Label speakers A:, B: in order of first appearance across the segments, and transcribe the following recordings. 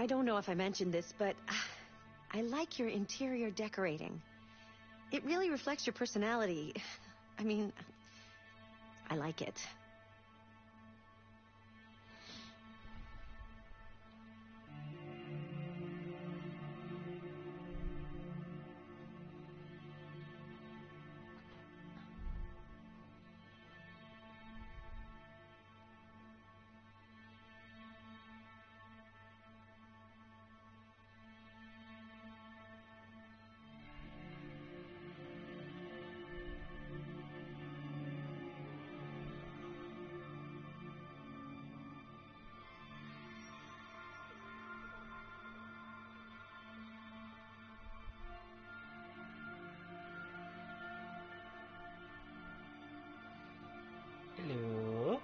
A: I don't know if I mentioned this, but I like your interior decorating. It really reflects your personality. I mean, I like it.
B: Hello.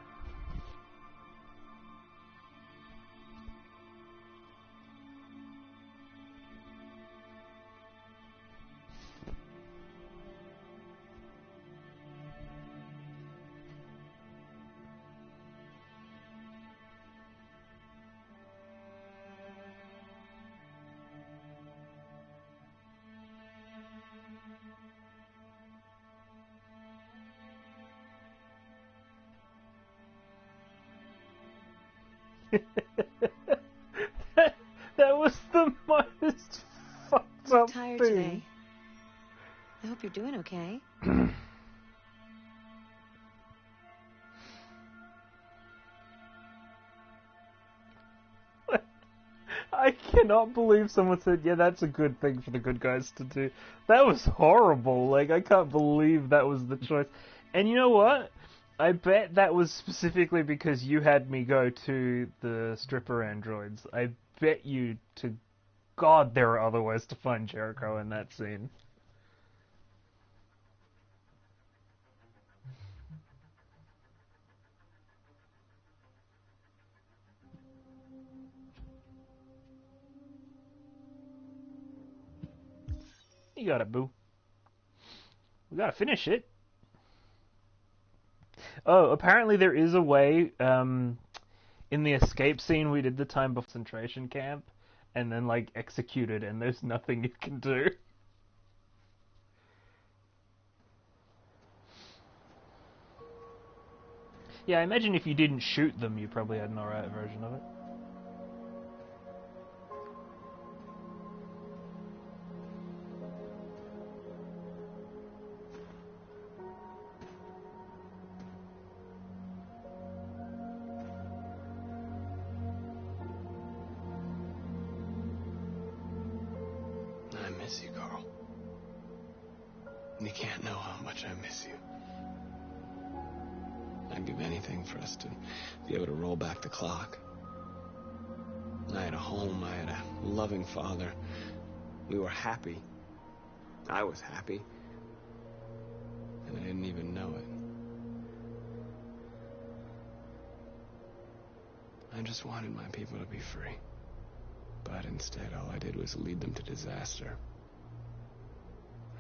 B: that was the most fucked up
A: Tired
B: thing.
A: today. I hope you're doing okay.
B: I cannot believe someone said, yeah, that's a good thing for the good guys to do. That was horrible. Like, I can't believe that was the choice. And you know what? I bet that was specifically because you had me go to the stripper androids. I bet you to God there are other ways to find Jericho in that scene. You got it, boo. We gotta finish it. Oh, apparently there is a way, in the escape scene we did the time before concentration camp, and then, like, executed, and there's nothing you can do. Yeah, I imagine if you didn't shoot them, you probably had an alright version of it.
C: I miss you, Carl. You can't know how much I miss you. I'd give anything for us to be able to roll back the clock. I had a home, I had a loving father. We were happy. I was happy. And I didn't even know it. I just wanted my people to be free. But instead, all I did was lead them to disaster.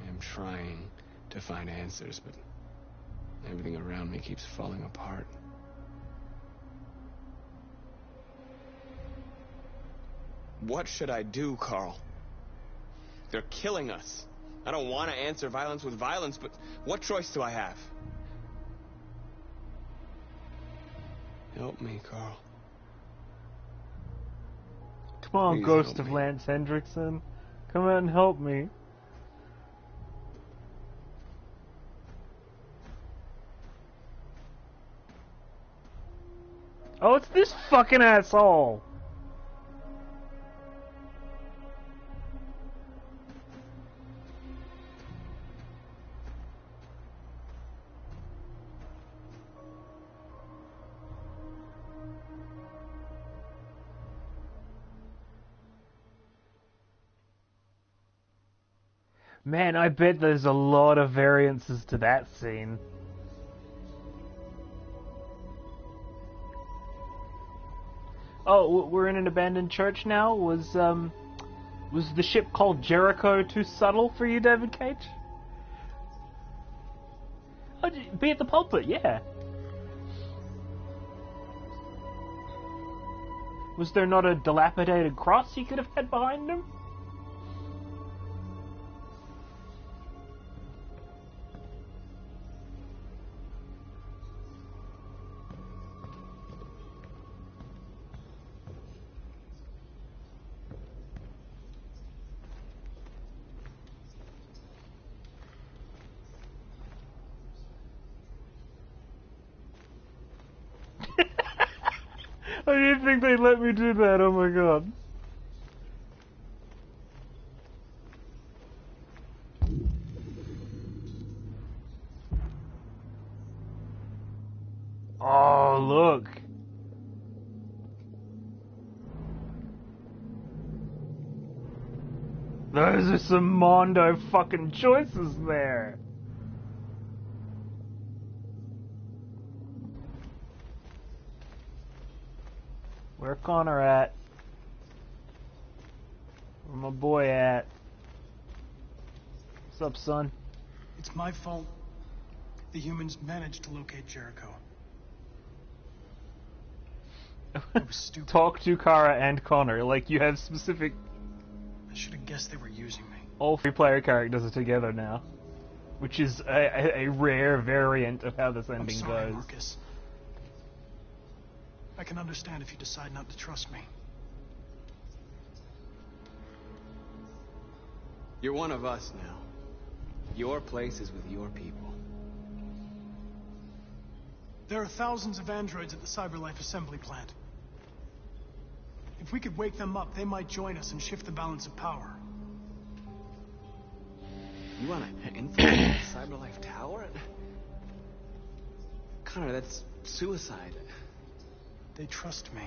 C: I am trying to find answers, but everything around me keeps falling apart. What should I do, Carl? They're killing us. I don't want to answer violence with violence, but what choice do I have? Help me, Carl.
B: Come on,
C: Please
B: Ghost
C: help
B: of
C: me.
B: Lance Hendrickson. Come out and help me. Oh, it's this fucking asshole! Man, I bet there's a lot of variances to that scene. Oh, we're in an abandoned church now? Was the ship called Jericho too subtle for you, David Cage? Oh, be at the pulpit, yeah. Was there not a dilapidated cross he could have had behind him? I didn't think they'd let me do that, oh my god. Oh, look. Those are some Mondo fucking choices there. Where Connor at? Where my boy at? What's up, son?
D: It's my fault. The humans managed to locate Jericho. I was stupid.
B: Talk to Kara and Connor, like you have specific...
D: I should have guessed they were using me.
B: All three player characters are together now. Which is a rare variant of how this ending
D: I'm sorry,
B: goes.
D: Marcus. I can understand if you decide not to trust me.
C: You're one of us now. Your place is with your people.
D: There are thousands of androids at the CyberLife assembly plant. If we could wake them up, they might join us and shift the balance of power.
C: You want to infiltrate the CyberLife tower? Connor, that's suicide.
D: They trust me.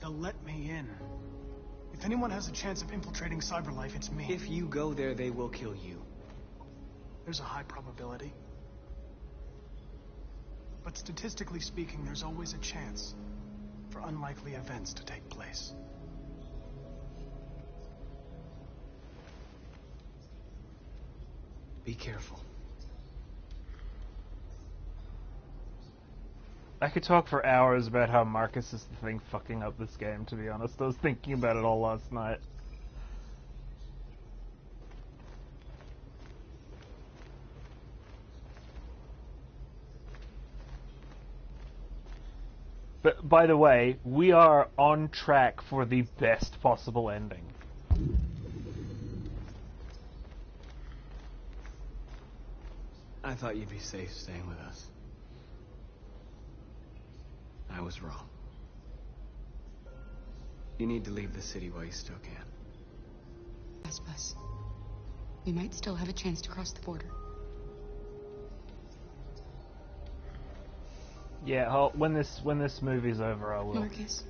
D: They'll let me in. If anyone has a chance of infiltrating CyberLife, it's me.
C: If you go there, they will kill you.
D: There's a high probability. But statistically speaking, there's always a chance for unlikely events to take place.
C: Be careful.
B: I could talk for hours about how Marcus is the thing fucking up this game, to be honest. I was thinking about it all last night. But, by the way, we are on track for the best possible ending.
C: I thought you'd be safe staying with us. I was wrong. You need to leave the city while you still can.
E: Bus. We might still have a chance to cross the border.
B: Yeah, when this movie's over, I will.
E: Marcus.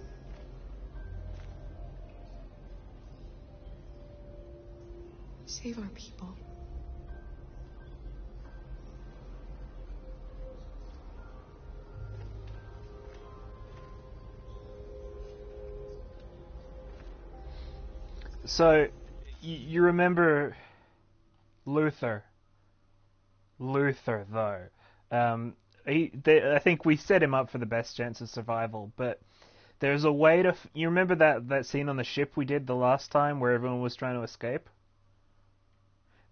E: Save our people.
B: So, you remember Luther? Luther, though. I think we set him up for the best chance of survival, but there's a way to... You remember that scene on the ship we did the last time where everyone was trying to escape?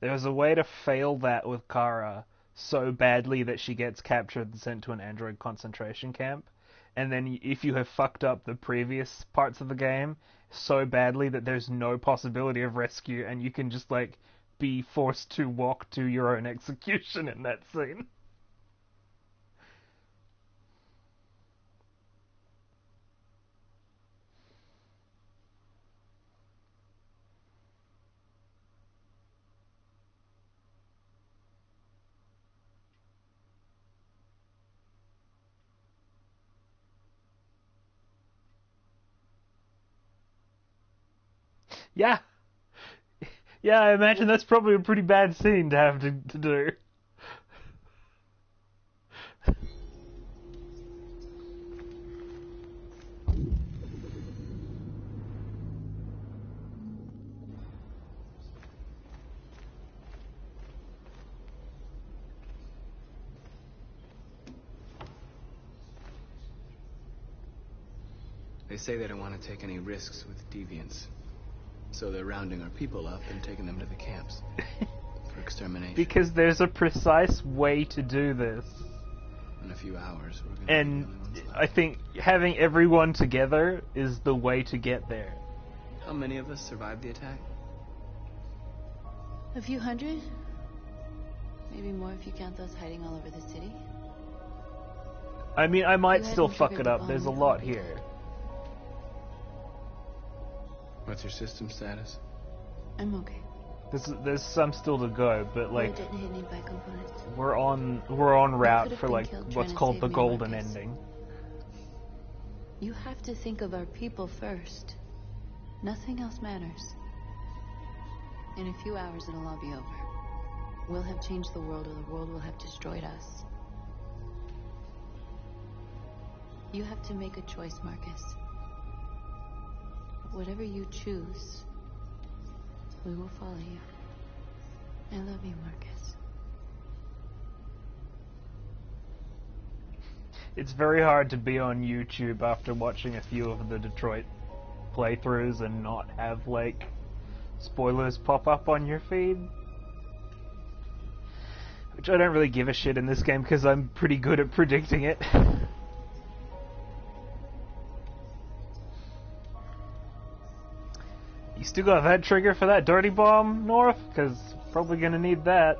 B: There's a way to fail that with Kara so badly that she gets captured and sent to an android concentration camp. And then if you have fucked up the previous parts of the game so badly that there's no possibility of rescue and you can just, like, be forced to walk to your own execution in that scene. Yeah. Yeah, I imagine that's probably a pretty bad scene to have to do.
C: They say they don't want to take any risks with deviants. So they're rounding our people up and taking them to the camps for extermination.
B: Because there's a precise way to do this.
C: In a few hours, we're gonna
B: And
C: be the only ones left.
B: I think having everyone together is the way to get there.
C: How many of us survived the attack?
F: A few hundred? Maybe more if you count those hiding all over the city.
B: I mean, I might
F: You
B: still
F: hadn't
B: fuck
F: triggered
B: it
F: the
B: up. There's a
F: bomb
B: lot
F: before.
B: here.
C: What's your system status?
F: I'm okay.
B: There's some still to go, but
F: Well, I
B: like
F: didn't hit any bike components.
B: we're on route
F: could've
B: for
F: been
B: like
F: killed
B: what's
F: trying to
B: called
F: save
B: the
F: me,
B: golden
F: Marcus.
B: ending.
F: You have to think of our people first. Nothing else matters. In a few hours, it'll all be over. We'll have changed the world, or the world will have destroyed us. You have to make a choice, Marcus. Whatever you choose, we will follow you. I love you, Marcus.
B: It's very hard to be on YouTube after watching a few of the Detroit playthroughs and not have like spoilers pop up on your feed. Which I don't really give a shit in this game because I'm pretty good at predicting it. You still got that trigger for that dirty bomb, North? Because probably gonna need that.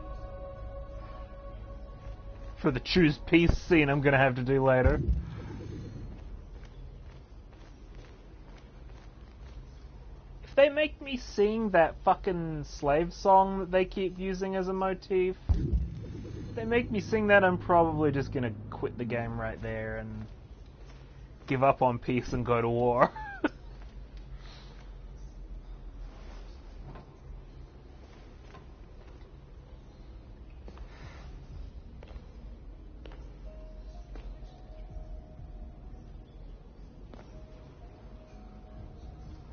B: For the choose peace scene I'm gonna have to do later. If they make me sing that fucking slave song that they keep using as a motif, if they make me sing that, I'm probably just gonna quit the game right there and give up on peace and go to war.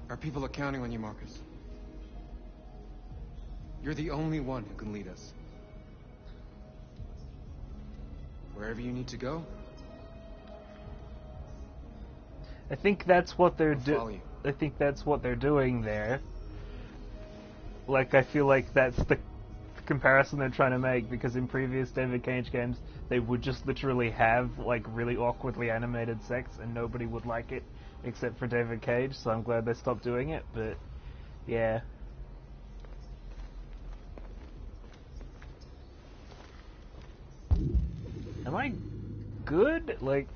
G: Our people are counting on you, Marcus. You're the only one who can lead us. Wherever you need to go,
B: I think that's what they're
G: I'll follow you.
B: I think that's what they're doing there. Like, I feel like that's the comparison they're trying to make, because in previous David Cage games, they would just literally have, like, really awkwardly animated sex, and nobody would like it, except for David Cage, so I'm glad they stopped doing it, but, yeah. Am I good? Like...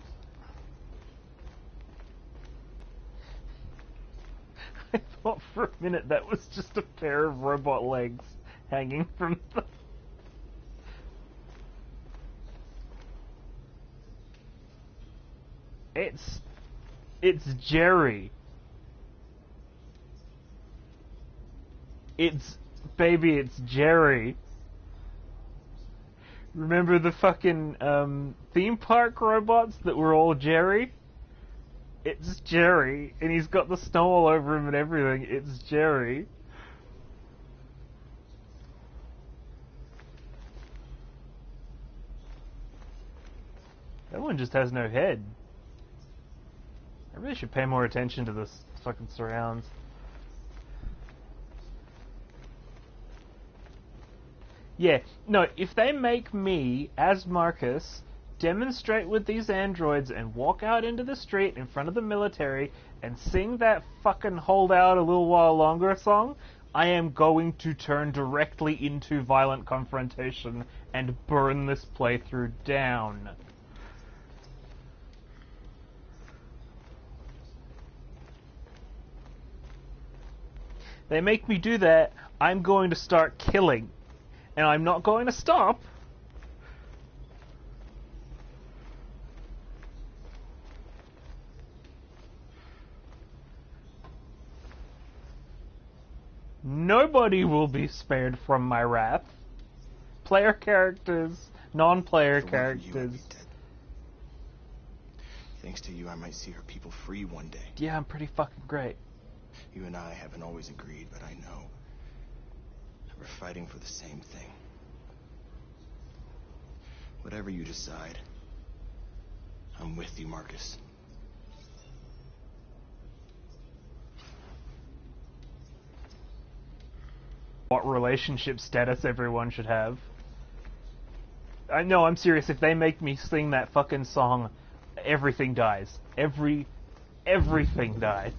B: I thought for a minute that was just a pair of robot legs hanging from the... It's Jerry. Baby, it's Jerry. Remember the fucking, theme park robots that were all Jerry? It's Jerry, and he's got the snow all over him and everything. It's Jerry. That one just has no head. I really should pay more attention to this fucking surrounds. Yeah, no, if they make me, as Marcus, demonstrate with these androids and walk out into the street in front of the military and sing that fucking Hold Out a Little While Longer song, I am going to turn directly into violent confrontation and burn this playthrough down. They make me do that, I'm going to start killing. And I'm not going to stop. Nobody will be spared from my wrath. Player characters, non-player
H: If it weren't for you, I'd
B: characters.
H: be dead. Thanks to you, I might see her people free one day.
B: Yeah, I'm pretty fucking great.
H: You and I haven't always agreed, but I know that we're fighting for the same thing. Whatever you decide, I'm with you, Marcus.
B: what relationship status everyone should have. I know, I'm serious. If they make me sing that fucking song, everything dies. Everything dies.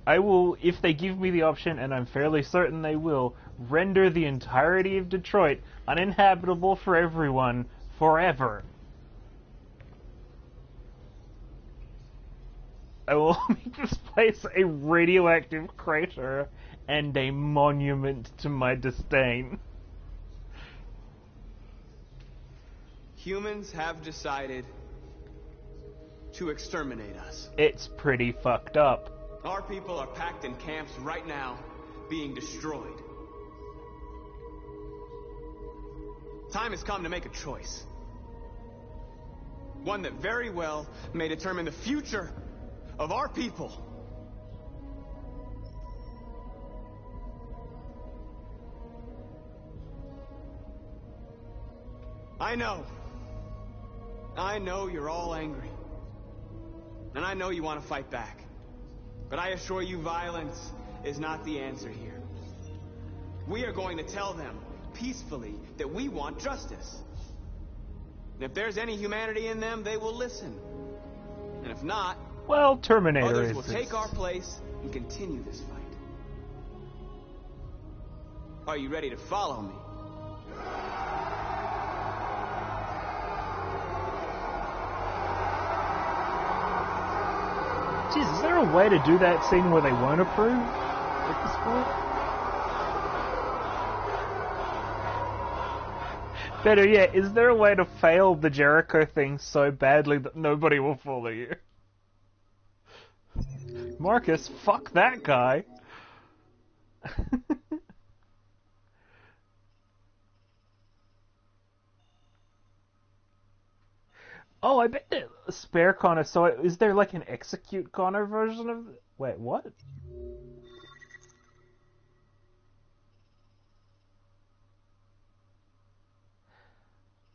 B: I will, if they give me the option, and I'm fairly certain they will, render the entirety of Detroit uninhabitable for everyone forever. I will make this place a radioactive crater and a monument to my disdain.
C: Humans have decided to exterminate us.
B: It's pretty fucked up.
C: Our people are packed in camps right now, being destroyed. Time has come to make a choice. One that very well may determine the future of our people. I know you're all angry. And I know you want to fight back. But I assure you, violence is not the answer here. We are going to tell them, peacefully, that we want justice. And if there's any humanity in them, they will listen. And if not,
B: well, Terminator
C: others will take our place and continue this fight. Are you ready to follow me?
B: Jeez, is there a way to do that scene where they won't approve at this point? Better yet, is there a way to fail the Jericho thing so badly that nobody will follow you? Marcus, fuck that guy. Oh, I bet spare Connor. So is there like an execute Connor version of? Wait, what?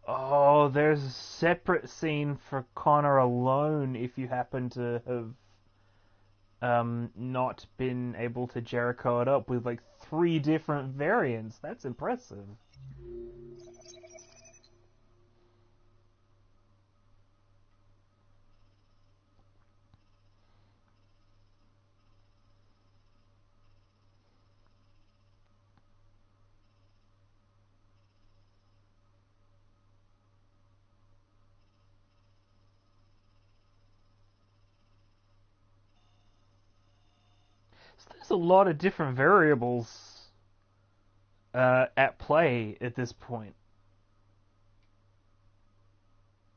B: Oh, there's a separate scene for Connor alone if you happen to have not been able to Jericho it up with like 3 different variants. That's impressive. So there's a lot of different variables at play at this point.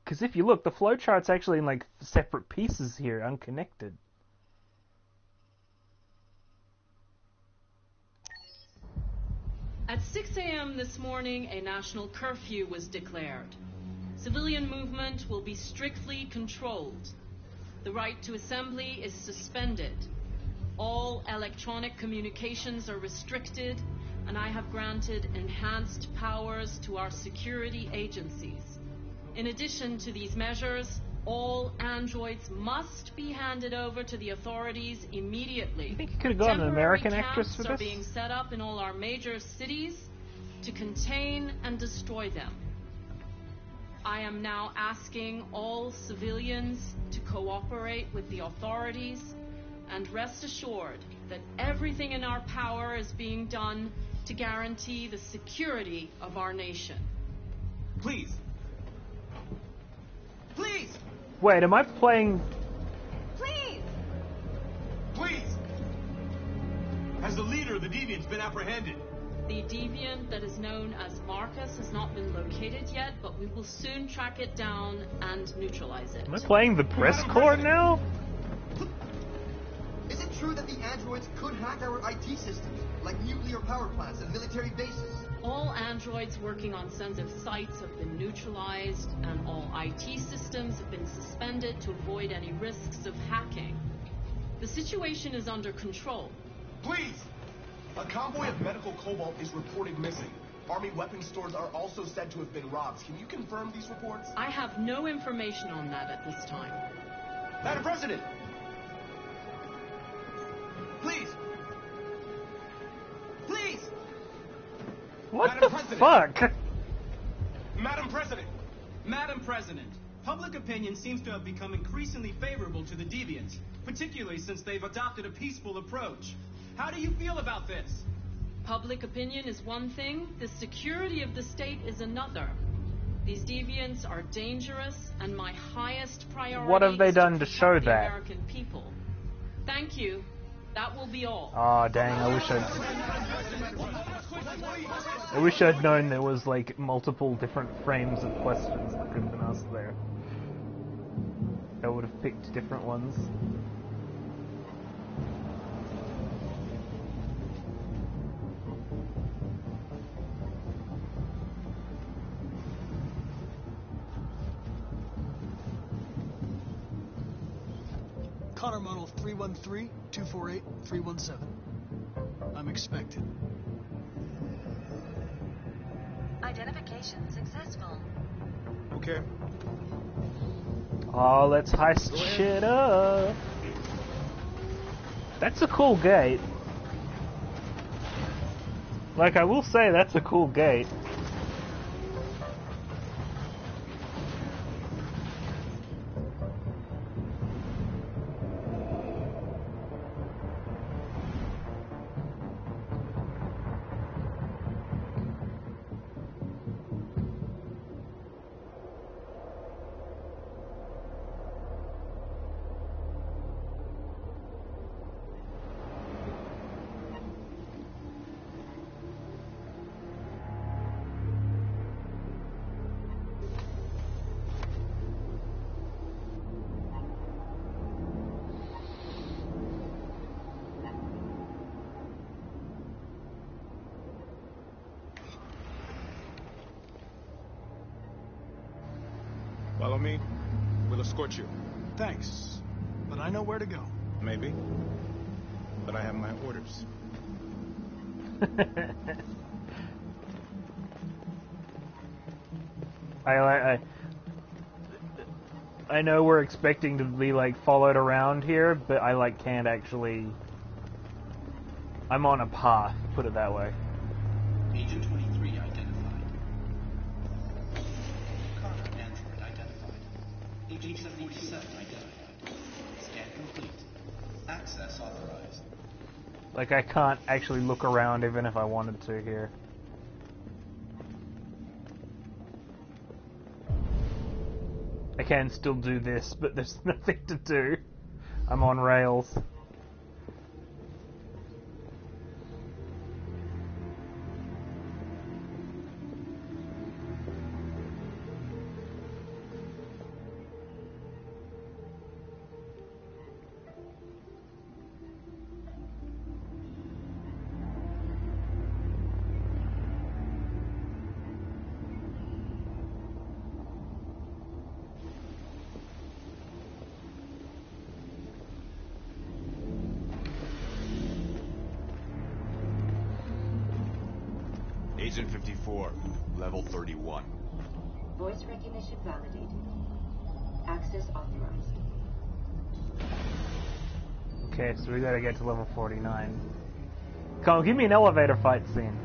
B: Because if you look, the flowchart's actually in like separate pieces here, unconnected.
I: At 6 a.m. this morning, a national curfew was declared. Civilian movement will be strictly controlled. The right to assembly is suspended. All electronic communications are restricted, and I have granted enhanced powers to our security agencies. In addition to these measures, all androids must be handed over to the authorities immediately.
B: I think you could have gotten an American actress for this.
I: Temporary camps are being set up in all our major cities to contain and destroy them. I am now asking all civilians to cooperate with the authorities and rest assured that everything in our power is being done to guarantee the security of our nation.
H: Please. Please!
B: Wait, am I playing...
A: Please!
H: Please! Has the leader of the Deviants been apprehended?
I: The deviant that is known as Marcus has not been located yet, but we will soon track it down and neutralize it.
B: Am I playing the press corps now?
J: Is it true that the androids could hack our IT systems, like nuclear power plants and military bases?
I: All androids working on sensitive sites have been neutralized, and all IT systems have been suspended to avoid any risks of hacking. The situation is under control.
H: Please! A convoy of medical cobalt is reported missing. Army weapons stores are also said to have been robbed. Can you confirm these reports?
I: I have no information on that at this time.
H: Madam President! Please!
B: What
H: Madam
B: the
H: President.
B: fuck?
H: Madam President!
K: Madam President, public opinion seems to have become increasingly favorable to the deviants, particularly since they've adopted a peaceful approach. How do you feel about this?
I: Public opinion is one thing, the security of the state is another. These deviants are dangerous, and my highest priority
B: What have they
I: is
B: done to
I: protect
B: show
I: the
B: that?
I: American people. Thank you. That will be all.
B: Oh dang, I wish I'd known there was like multiple different frames of questions that could have been asked there. I would have picked different ones.
D: Connor model 313-248-317. I'm expected.
A: Identification successful.
H: Okay.
B: Oh, let's heist shit up. That's a cool gate. Like, I will say that's a cool gate.
H: Follow me. We'll escort you.
D: Thanks, but I know where to go.
H: Maybe. But I have my orders.
B: I know we're expecting to be like followed around here, but I like can't actually. I'm on a path, put it that way.
L: Agent 23 identified. Connor android identified. Agent 47 identified. Scan complete. Access authorized.
B: Like I can't actually look around even if I wanted to here. I can still do this, but there's nothing to do. I'm on rails.
M: Agent 54, level 31.
N: Voice recognition validated. Access authorized.
B: Okay, so we gotta get to level 49. Come on, give me an elevator fight scene.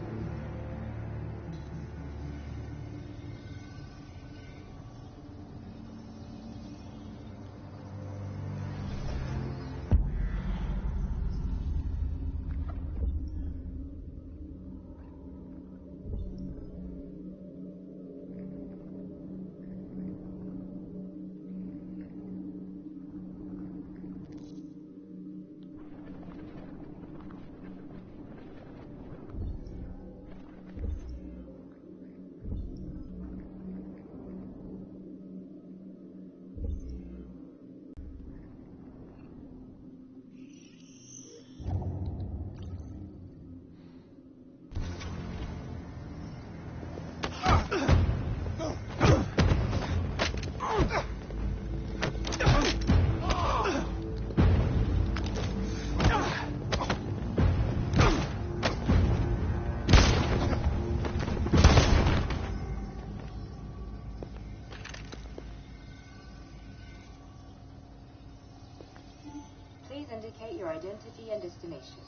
N: Please indicate your identity and destination.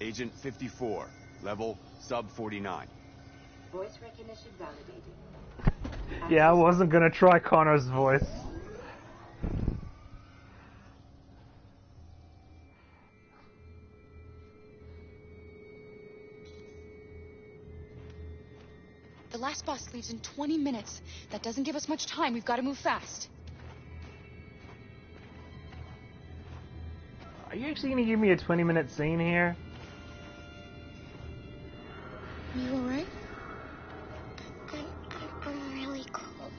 M: Agent 54, level sub 49.
N: Voice recognition validated.
B: Yeah, I wasn't gonna try Connor's voice.
E: The last bus leaves in 20 minutes. That doesn't give us much time. We've got to move fast.
B: Are you actually gonna give me a 20-minute scene here?
E: You alright?
A: I'm really cold.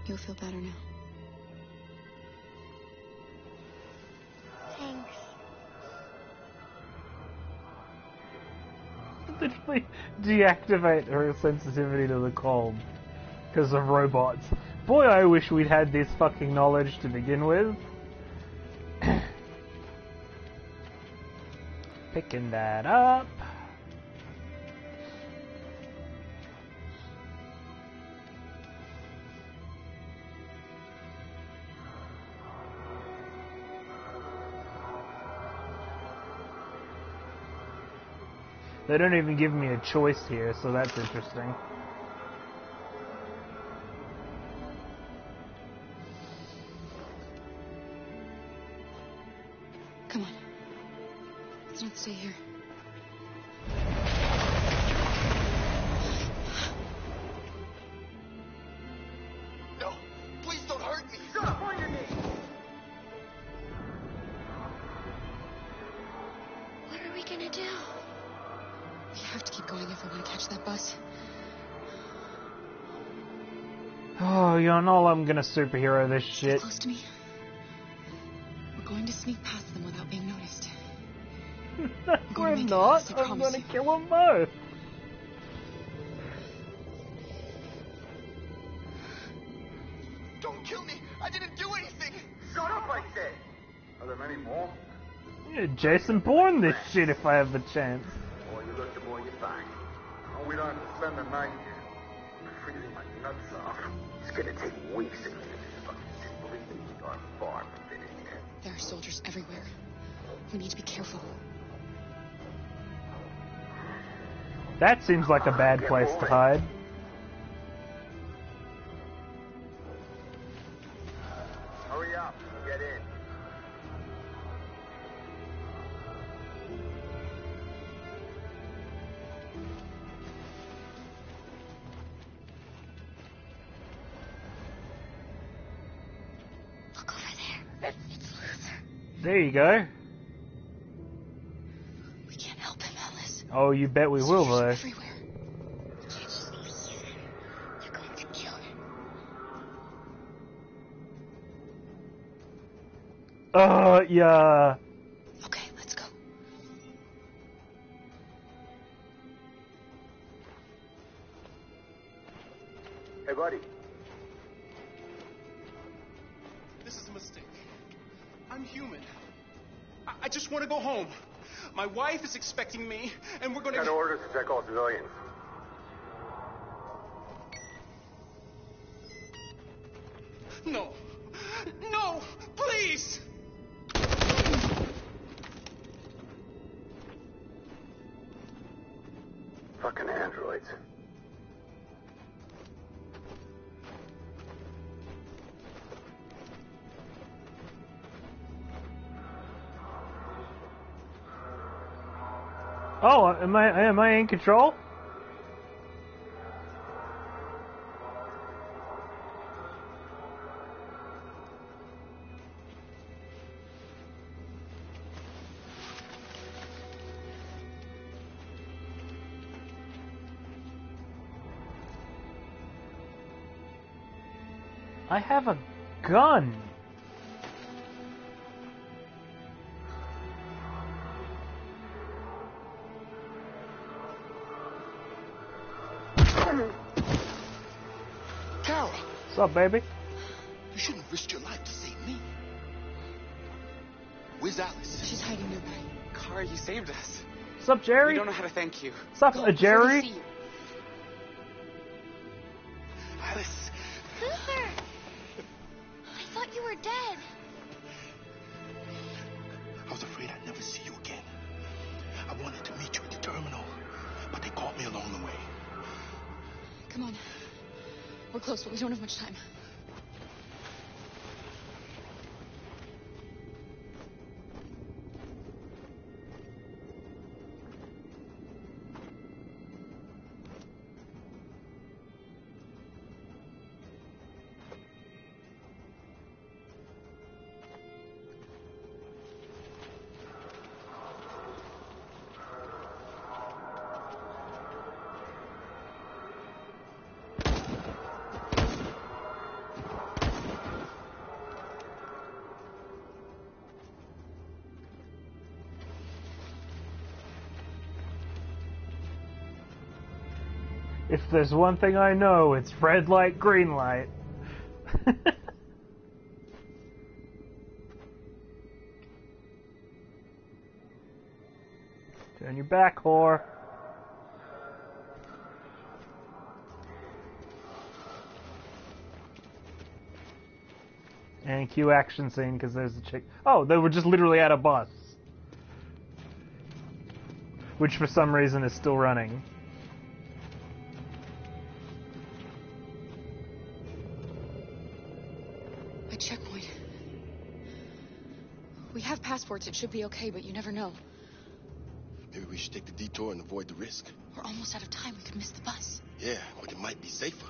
E: You'll feel better now.
A: Thanks.
B: Literally deactivate her sensitivity to the cold because of robots. Boy, I wish we'd had this fucking knowledge to begin with. Picking that up. They don't even give me a choice here, so that's interesting.
E: Come on. Let's not stay here.
J: No, please don't hurt me. Shut up on your knees.
A: What are we gonna do?
E: We have to keep going if we want to catch that bus.
B: Oh, you know I'm gonna superhero this
E: Stay
B: shit.
E: close to me. We're going to sneak past them without being noticed.
B: We're not. I'm gonna kill them both.
J: Don't kill me. I didn't do anything. Shut up, I said.
O: Are there many more?
B: Yeah, Jason Bourne this shit if I have the chance.
O: The more you look, the more you find. Oh, we don't have to spend the night here. I'm freezing my nuts off. It's gonna take weeks to clear this fucking city. Believe me, we are far from finished yet.
E: There are soldiers everywhere. We need to be careful.
B: That seems like a bad place to hide.
O: Hurry up. Get in.
A: Look over there. It's Luther.
B: There you go.
E: We can't help him, Alice.
B: Oh, you bet we will, though.
E: Everywhere.
A: We can't just leave him. They're going to kill him.
B: Yeah.
E: Okay, let's go.
O: Hey, buddy.
K: This is a mistake. I'm human. I just want to go home. My wife is expecting me, and we're going to...
O: Got orders to check all civilians.
K: No. No! Please!
O: Fucking androids.
B: Oh, am I in control? I have a gun.
J: Carol!
B: What's up, baby?
J: You shouldn't risk your life to save me. Where's Alice?
E: She's hiding nearby.
G: Kara, you saved us.
B: Sup, Jerry?
C: You don't know how to thank you.
B: Sup, Jerry?
C: Alice.
E: Luther! I thought you were dead.
O: I was afraid I'd never see you again. I wanted to meet you at the terminal, but they caught me along the way.
E: Come on. We're close, but we don't have much time.
B: If there's one thing I know, it's red light, green light. Turn your back, whore. And cue action scene, because there's a chick. Oh, they were just literally at a bus. Which for some reason is still running.
E: A checkpoint. We have passports, it should be okay, but you never know.
O: Maybe we should take the detour and avoid the risk.
E: We're almost out of time, we could miss the bus.
O: Yeah, but it might be safer.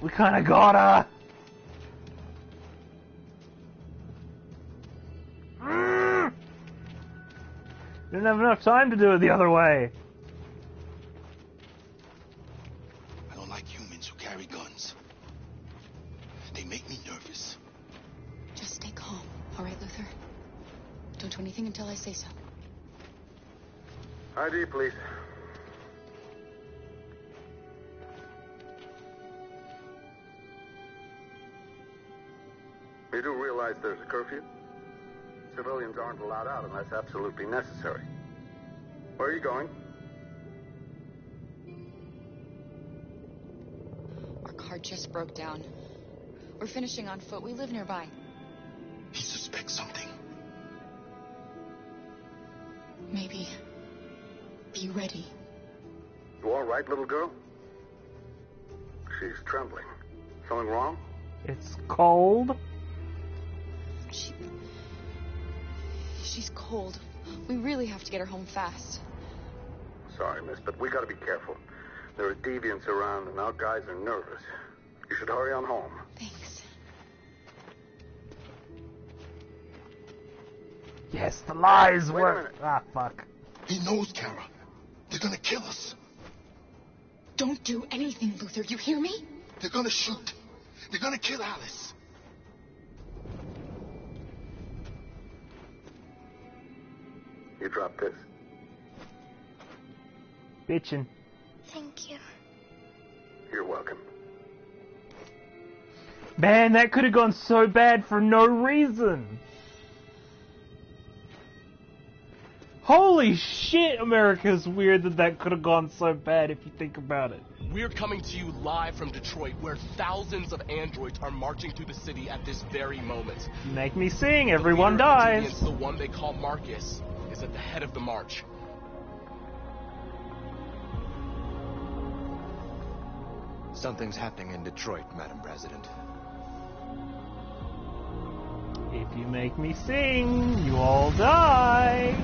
B: We kinda gotta. Didn't have enough time to do it the other way.
O: I don't like humans who carry guns. They make me nervous.
E: Just stay calm, all right, Luther? Don't do anything until I say so.
O: ID, please. You do realize there's a curfew? Civilians aren't allowed out unless absolutely necessary. Where are you going?
E: Our car just broke down. We're finishing on foot. We live nearby.
O: He suspects something.
E: Maybe. Be ready.
O: You all right, little girl? She's trembling. Something wrong?
B: It's cold.
E: She's cold. We really have to get her home fast.
O: Sorry, miss, but we gotta be careful. There are deviants around, and our guys are nervous. You should hurry on home.
E: Thanks.
B: Yes, the lies
O: Wait a
B: work.
O: minute.
B: Ah, fuck.
O: He knows, Kara. They're gonna kill us.
E: Don't do anything, Luther. You hear me?
O: They're gonna shoot. They're gonna kill Alice. You drop this.
B: Bitchin'.
P: Thank you.
O: You're welcome.
B: Man, that could have gone so bad for no reason. Holy shit, America's weird that could have gone so bad if you think about it.
Q: We're coming to you live from Detroit, where thousands of androids are marching through the city at this very moment.
B: You make me sing, everyone
Q: the leader of the
B: dies.
Q: deviants, the one they call Marcus, is at the head of the march.
R: Something's happening in Detroit, Madam President.
B: If you make me sing, you all die.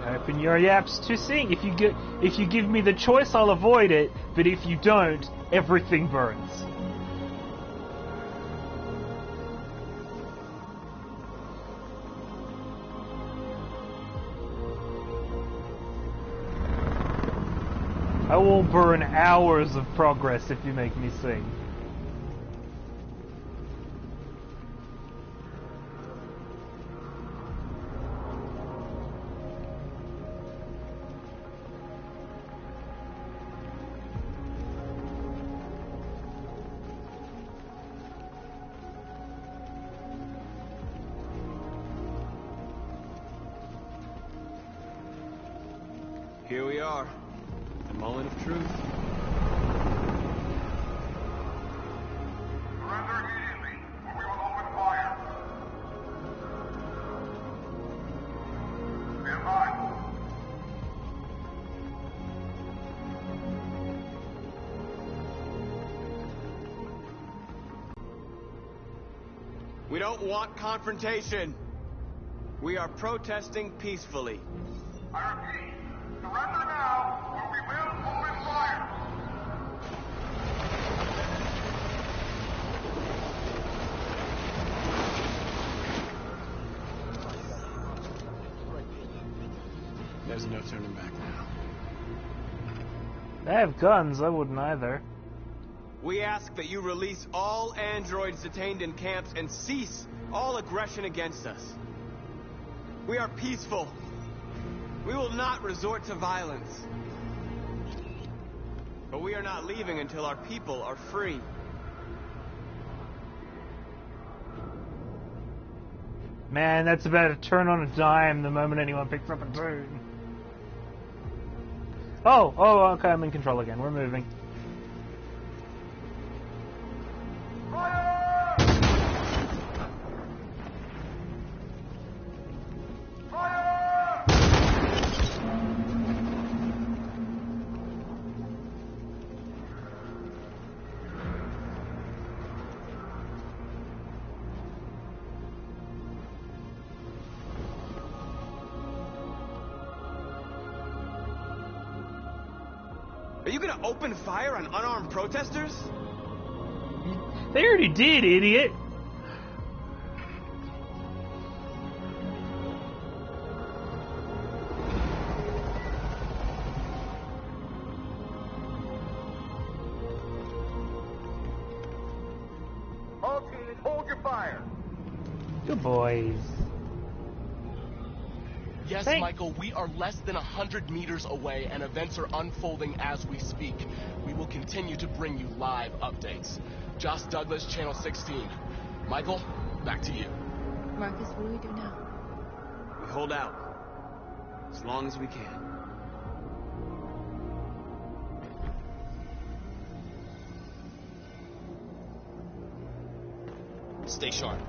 B: Open your yaps to sing. If you give me the choice, I'll avoid it. But if you don't, everything burns. I will burn hours of progress if you make me sing.
C: Here we are. The moment of truth.
O: Surrender immediately, or we will open fire. Stand by.
C: We don't want confrontation. We are protesting peacefully.
O: I repeat, surrender now, or we will open fire.
C: There's no turning back now.
B: They have guns, I wouldn't either.
C: We ask that you release all androids detained in camps and cease all aggression against us. We are peaceful. We will not resort to violence. But we are not leaving until our people are free.
B: Man, that's about to turn on a dime the moment anyone picks up a drone. Oh, okay, I'm in control again. We're moving.
C: Are you gonna open fire on unarmed protesters?
B: They already did, idiot!
O: All teams, hold your fire.
B: Good boys.
Q: Yes, Michael, we are less than 100 meters away, and events are unfolding as we speak. We will continue to bring you live updates. Josh Douglas, Channel 16. Michael, back to you.
F: Marcus, what do we do now?
C: We hold out. As long as we can.
Q: Stay sharp.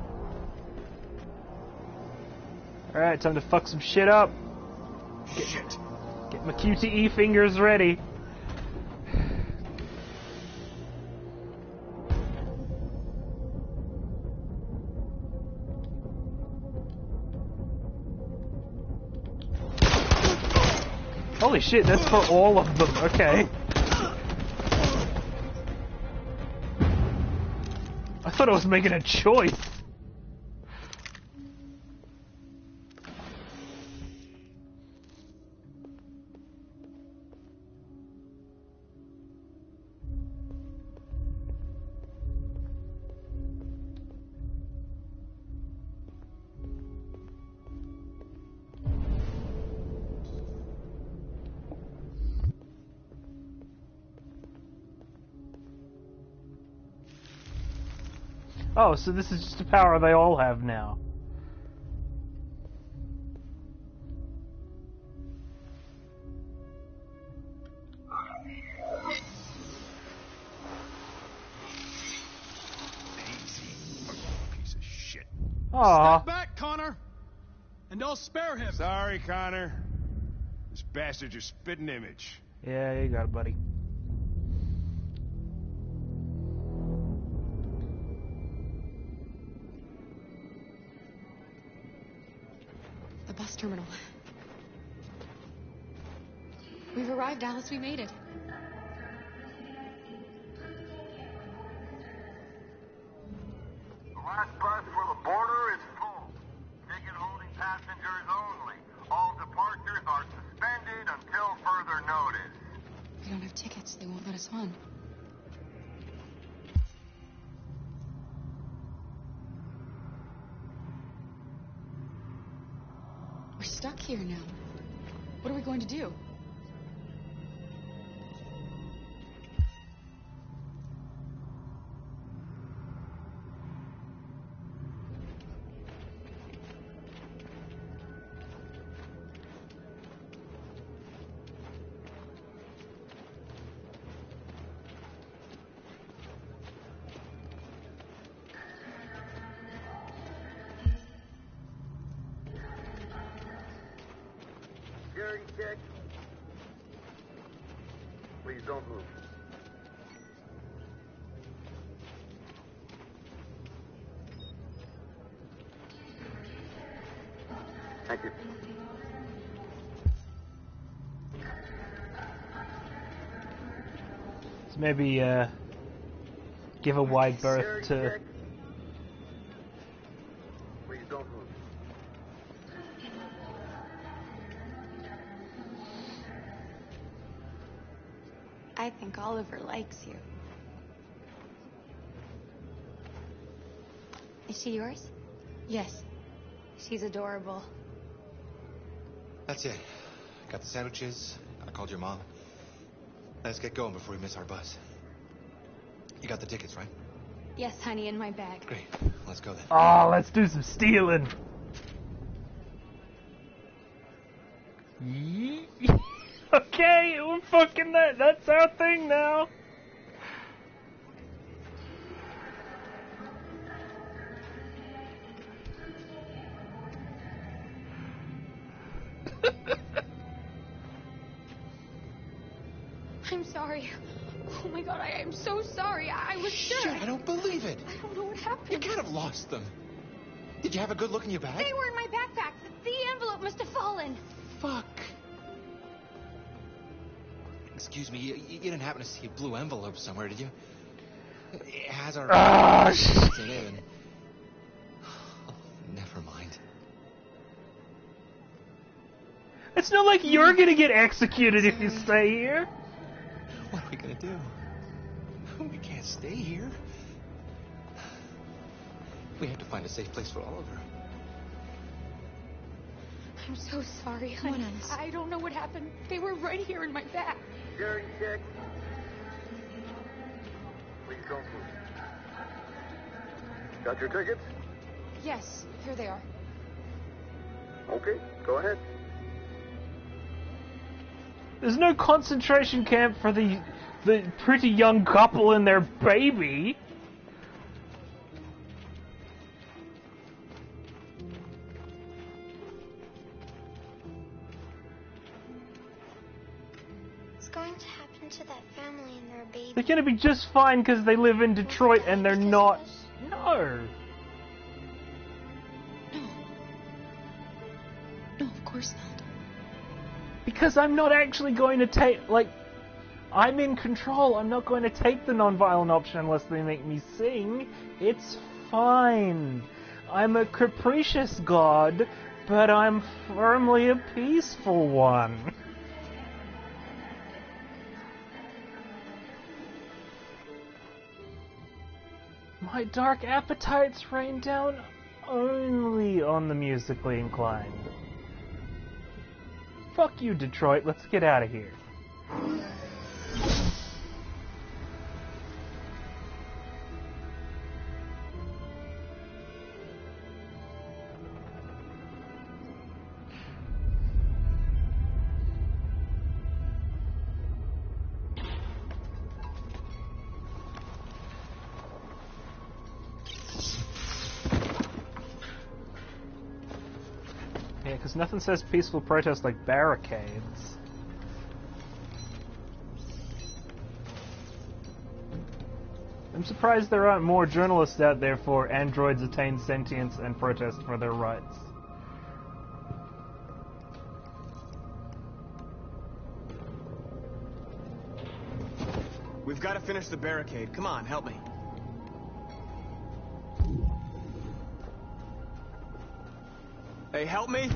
B: Alright, time to fuck some shit up. Get my QTE fingers ready. Holy shit, that's for all of them. Okay. I thought I was making a choice. Oh, so this is just a power they all have now.
P: Piece of shit.
B: Aw.
D: Step back, Connor! And I'll spare him.
P: Sorry, Connor. This bastard's your spitting image.
B: Yeah, you got it, buddy.
E: The bus terminal. We've arrived, Alice. We made it.
O: The last bus for the border is full. Ticket holding passengers only. All departures are suspended until further notice.
E: We don't have tickets. They won't let us on. We're stuck here now. What are we going to do?
O: Security check. Please don't move. Thank you.
B: So maybe give a wide berth to.
O: Please don't move.
A: I think Oliver likes you. Is she yours?
E: Yes.
A: She's adorable.
R: That's it. Got the sandwiches. I called your mom. Let's get going before we miss our bus. You got the tickets, right?
A: Yes, honey, in my bag.
R: Great. Let's go then.
B: Oh, let's do some stealing. Okay, we're fucking that. That's our thing now.
E: I'm sorry. Oh my god, I am so sorry. I was sure.
R: Shit, I don't believe it.
E: I don't know what happened.
R: You can't have lost them. Did you have a good look in your bag?
A: They were in my backpack. The envelope must have fallen.
R: Fuck. Excuse me, you didn't happen to see a blue envelope somewhere, did you? It has our shit in it. Oh, never mind.
B: It's not like you're gonna get executed if you stay here.
R: What are we gonna do? We can't stay here. We have to find a safe place for Oliver.
E: I'm so sorry, honey. I don't know what happened. They were right here in my bag.
O: Security check. Please don't move. Got your tickets?
E: Yes, here they are.
O: Okay, go ahead.
B: There's no concentration camp for the pretty young couple and their baby.
S: What's going to happen to that family and their baby?
B: They're gonna be just fine because they live in Detroit and they're not. No.
E: No, of course not.
B: Because I'm not actually going to take, like, I'm in control. I'm not going to take the non-violent option unless they make me sing. It's fine. I'm a capricious god, but I'm firmly a peaceful one. My dark appetites rain down only on the musically inclined. Fuck you, Detroit. Let's get out of here. Yeah, because nothing says peaceful protest like barricades. I'm surprised there aren't more journalists out there for androids attain sentience and protest for their rights.
C: We've got to finish the barricade. Come on, help me. Hey, help me!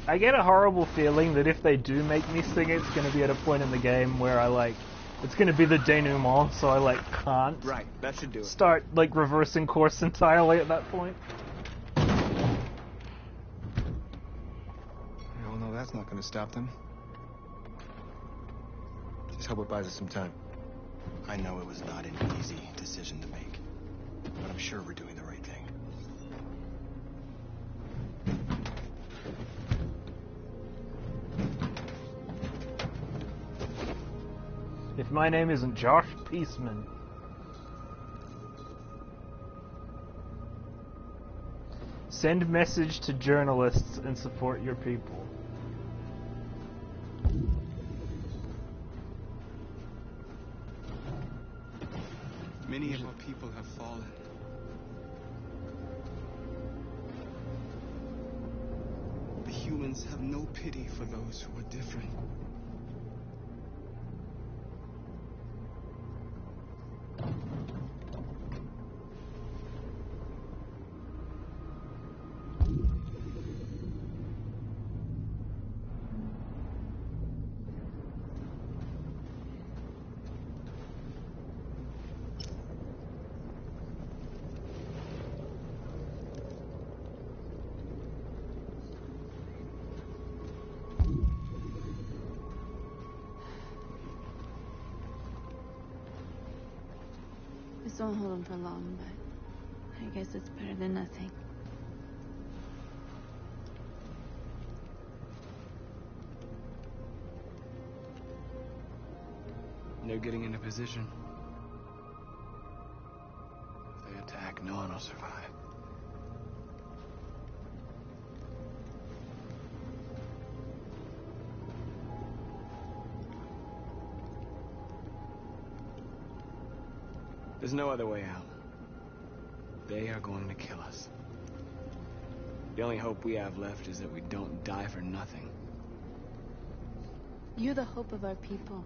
B: I get a horrible feeling that if they do make me sing, it's going to be at a point in the game where I, like, it's going to be the denouement, so I, like, can't
C: Right, that should do it.
B: start, like, reversing course entirely at that point.
G: Well, no, that's not going to stop them. Just hope it buys us some time.
R: I know it was not an easy decision to make, but I'm
C: sure we're doing the right thing.
B: If my name isn't Josh Peaceman. Send message to journalists and support your people.
C: Many of our people have fallen. The humans have no pity for those who are different.
F: This won't hold him for long, but I guess it's better than nothing.
C: They're getting into position. If they attack, no one will survive. There's no other way out. They are going to kill us. The only hope we have left is that we don't die for nothing.
F: You're the hope of our people.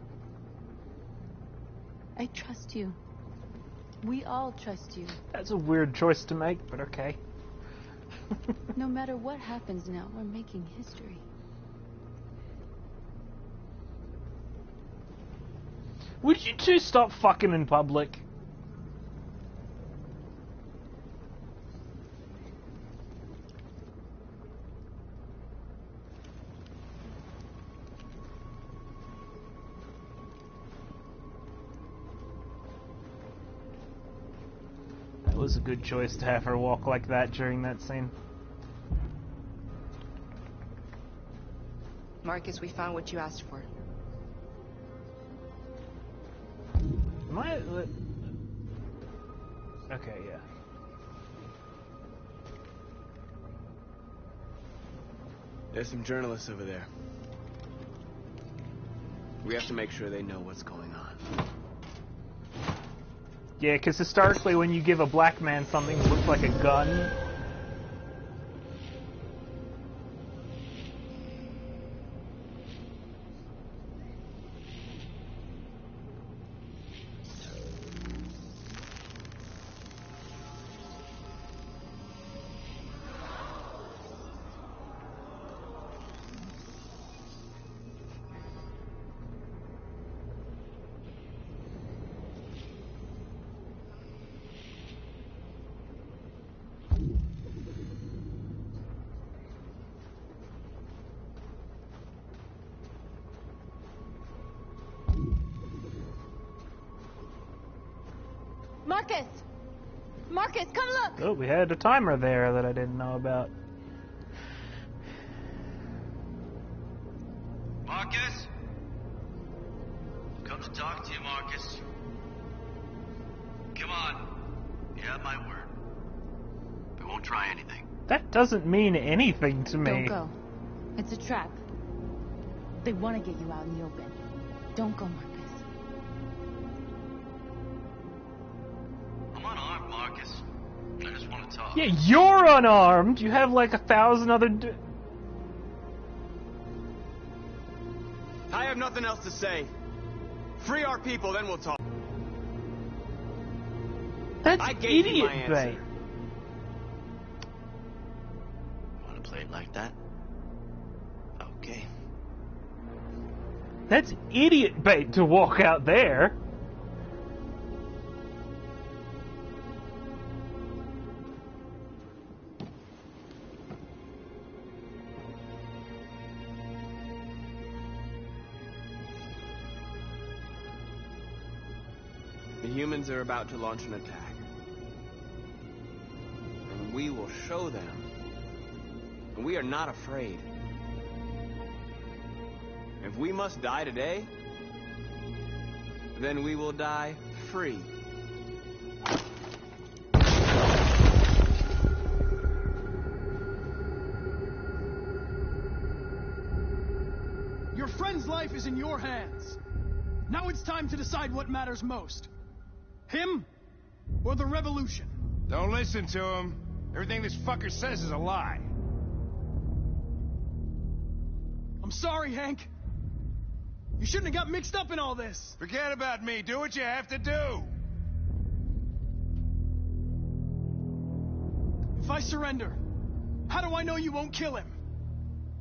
F: I trust you. We all trust you.
B: That's a weird choice to make, but okay.
F: No matter what happens now, we're making history.
B: Would you two stop fucking in public? That was a good choice to have her walk like that during that scene.
T: Marcus, we found what you asked for.
B: Am I... Okay, yeah.
C: There's some journalists over there. We have to make sure they know what's going on.
B: Yeah, because historically when you give a black man something that looks like a gun...
F: Marcus! Marcus, come look!
B: Oh, we had a timer there that I didn't know about.
U: Marcus? I've come to talk to you, Marcus. Come on. You have my word. We won't try anything.
B: That doesn't mean anything to me.
F: Don't go. It's a trap. They want to get you out in the open. Don't go, Marcus.
U: I'm unarmed, Marcus. I just want to talk.
B: Yeah, you're unarmed! You have like 1,000 other...
C: I have nothing else to say. Free our people, then we'll talk.
B: That's
C: I gave you my
B: idiot
C: answer.
B: bait.
U: Want to play it like that? Okay.
B: That's idiot bait to walk out there.
C: The humans are about to launch an attack. and we will show them. And we are not afraid. If we must die today, then we will die free.
D: Your friend's life is in your hands. Now it's time to decide what matters most. Him or the revolution?
P: Don't listen to him. Everything this fucker says is a lie.
D: I'm sorry, Hank. You shouldn't have got mixed up in all this.
P: Forget about me. Do what you have to do.
D: If I surrender, how do I know you won't kill him?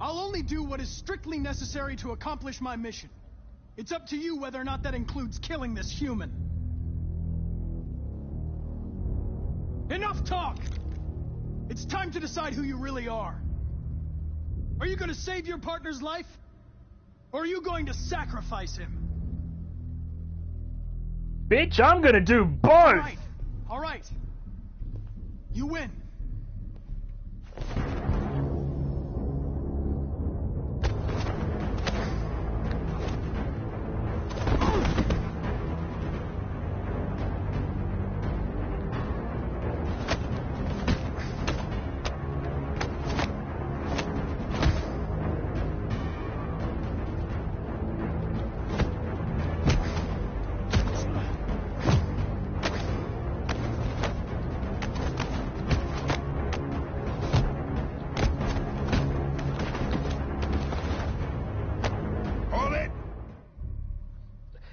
D: I'll only do what is strictly necessary to accomplish my mission. It's up to you whether or not that includes killing this human. Enough talk! It's time to decide who you really are. Are you going to save your partner's life? Or are you going to sacrifice him?
B: Bitch, I'm gonna do both!
D: All right. You win.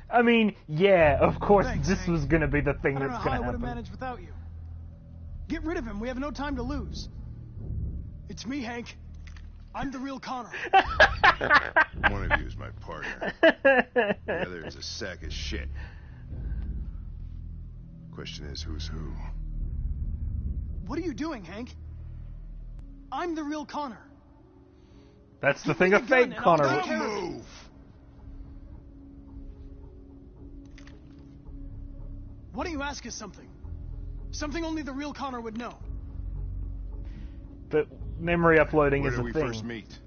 B: I mean, yeah, of course,
D: Thanks,
B: this
D: Hank.
B: was gonna be the thing
D: I don't know
B: that's
D: how
B: gonna
D: I would have
B: happen.
D: managed without you. Get rid of him. We have no time to lose. It's me, Hank. I'm the real Connor.
P: One of you is my partner. The other is a sack of shit. Question is, who's who?
D: What are you doing, Hank? I'm the real Connor.
B: That's the thing, a fake Connor.
D: Don't move! Why don't you ask us something? Something only the real Connor would know.
B: But memory uploading
P: Where
B: is
P: did
B: a
P: we
B: thing.
P: first meet?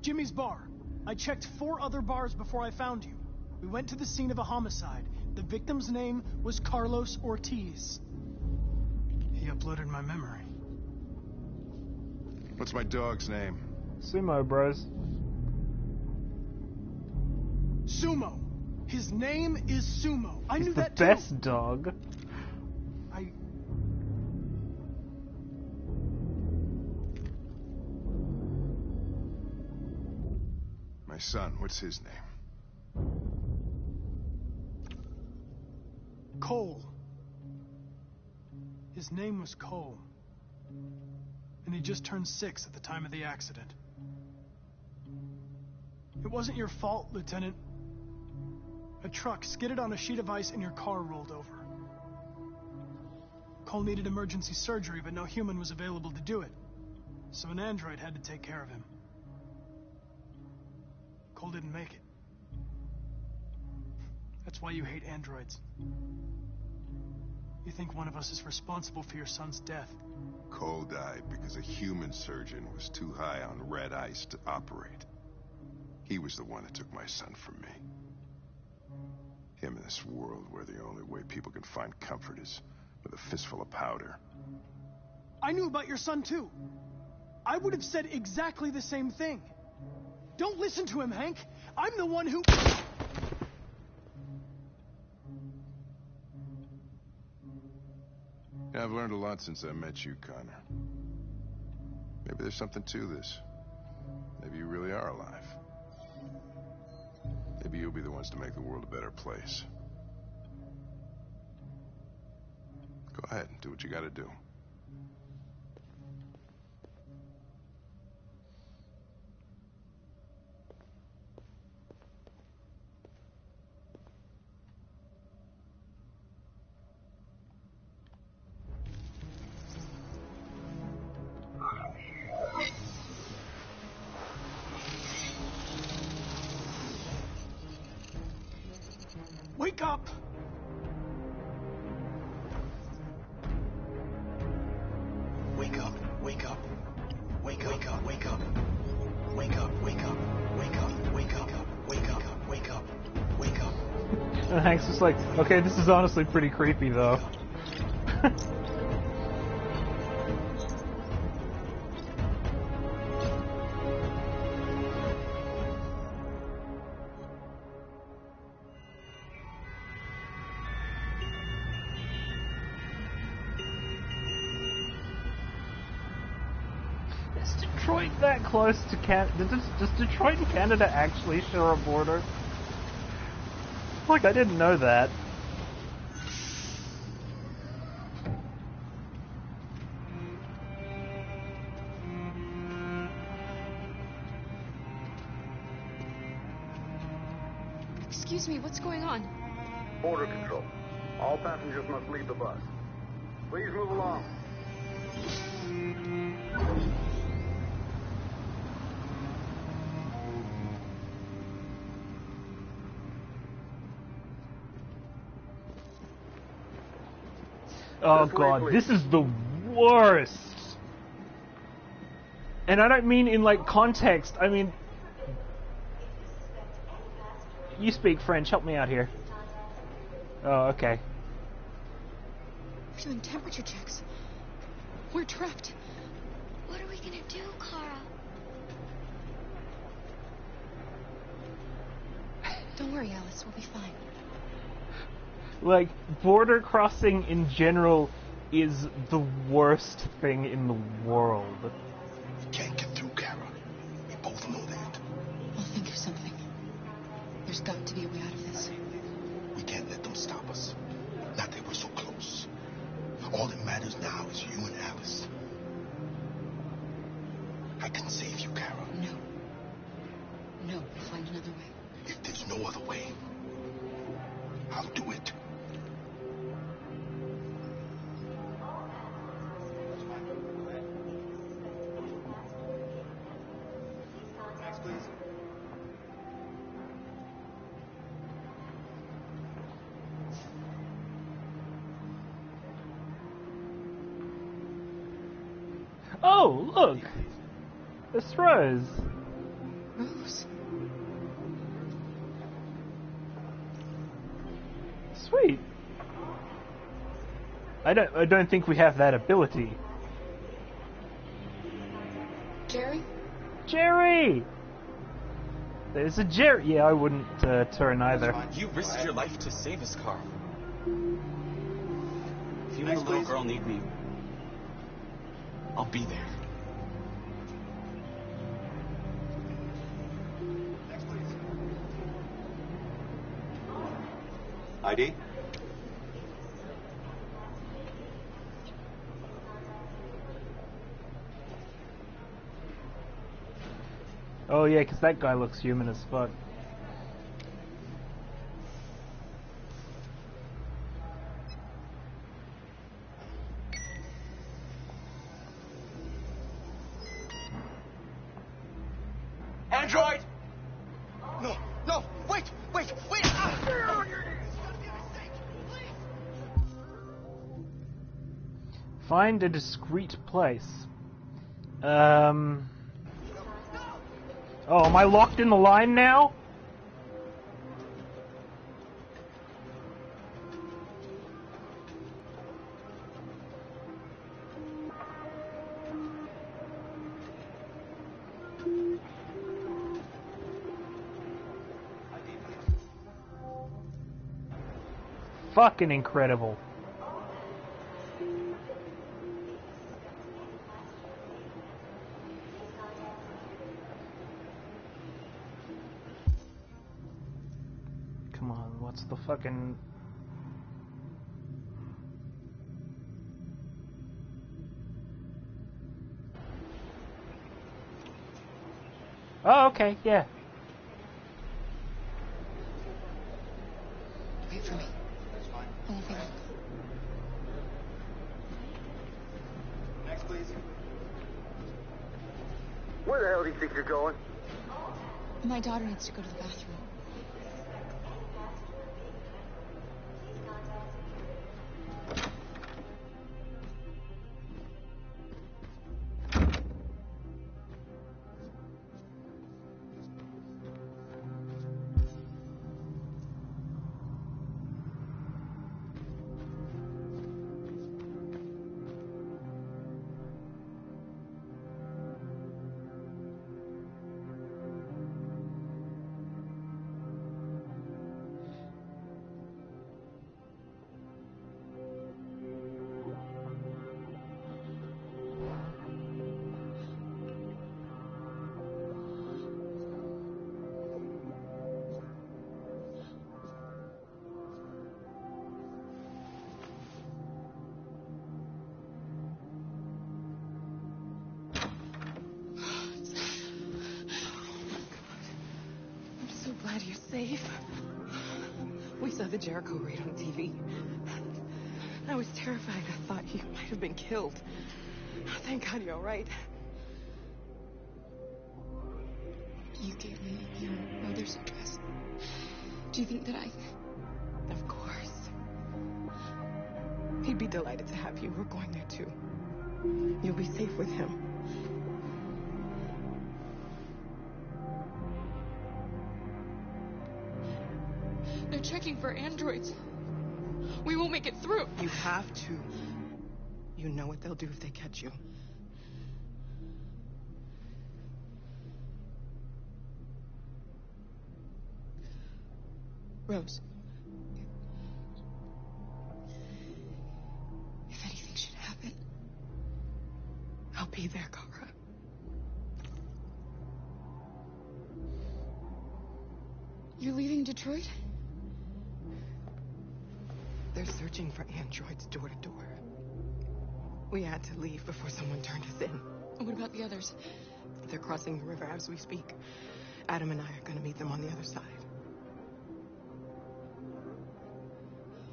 D: Jimmy's bar. I checked 4 other bars before I found you. We went to the scene of a homicide. The victim's name was Carlos Ortiz. He uploaded my memory.
P: What's my dog's name?
B: Sumo Bros.
D: Sumo. His name is Sumo. I knew that
B: The
D: too.
B: best dog.
P: My son, what's his name?
D: Cole. His name was Cole. And he just turned 6 at the time of the accident. It wasn't your fault, Lieutenant. A truck skidded on a sheet of ice and your car rolled over. Cole needed emergency surgery, but no human was available to do it. So an android had to take care of him. Cole didn't make it. That's why you hate androids. You think one of us is responsible for your son's death.
P: Cole died because a human surgeon was too high on red ice to operate. He was the one that took my son from me. Him in this world where the only way people can find comfort is with a fistful of powder.
D: I knew about your son too. I would have said exactly the same thing. Don't listen to him, Hank. I'm the one who...
P: Yeah, I've learned a lot since I met you, Connor. Maybe there's something to this. Maybe you really are alive. Maybe you'll be the ones to make the world a better place. Go ahead and do what you gotta do.
D: Wake up! Wake up.
J: Wake up. Wake up, wake up, wake up. Wake up, wake up, wake up, wake up, wake up, wake up, wake up.
B: And Hank's just like, okay, this is honestly pretty creepy though. Is Detroit that close to Canada? Does Detroit and Canada actually share a border? Like, I didn't know that.
E: Excuse me, what's going on?
O: Border control. All passengers must leave the bus. Please move along.
B: Oh god, this is the worst! And I don't mean in, like, context, I mean... You speak French, help me out here. Oh, okay.
E: We're doing temperature checks. We're trapped.
S: What are we gonna do, Kara?
E: Don't worry, Alice, we'll be fine.
B: Like, border crossing in general is the worst thing in the world.
J: We can't get through, Kara. We both know that.
E: I'll think of something. There's got to be a way out of this.
J: We can't let them stop us. Not that we're so close. All that matters now is you and Alice. I can save you, Kara.
E: No. No, we'll find another way.
J: If there's no other way, I'll do it.
L: Next, please.
B: Oh, look! It's Rose.
E: Rose?
B: Sweet. I don't think we have that ability.
E: Jerry?
B: Jerry! There's a Jerry. Yeah, I wouldn't turn either.
C: You risked your life to save us, Carl. If you and the little girl need me, I'll be there.
L: Next, please.
M: ID?
B: Oh yeah, because that guy looks human as fuck.
J: Android! No, no, wait, wait, wait! Ah!
B: Find a discreet place. Oh, am I locked in the line now? Fucking incredible. Come on, what's the fucking... Oh, okay, yeah.
E: Wait for me. I won't be long.
L: Next, please.
O: Where the hell do you think you're going?
E: My daughter needs to go to the bathroom.
T: saw the Jericho raid on TV. I was terrified. I thought you might have been killed. Thank God you're all right.
E: You gave me your mother's address. Do you think that I...
T: Of course. He'd be delighted to have you. We're going there too. You'll be safe with him.
E: They're checking for androids. We won't make it through.
T: You have to. You know what they'll do if they catch you. Rose.
E: If anything should happen,
T: I'll be there, Kara.
E: You're leaving Detroit?
T: They're searching for androids door to door. We had to leave before someone turned us in.
E: What about the others?
T: They're crossing the river as we speak. Adam and I are going to meet them on the other side.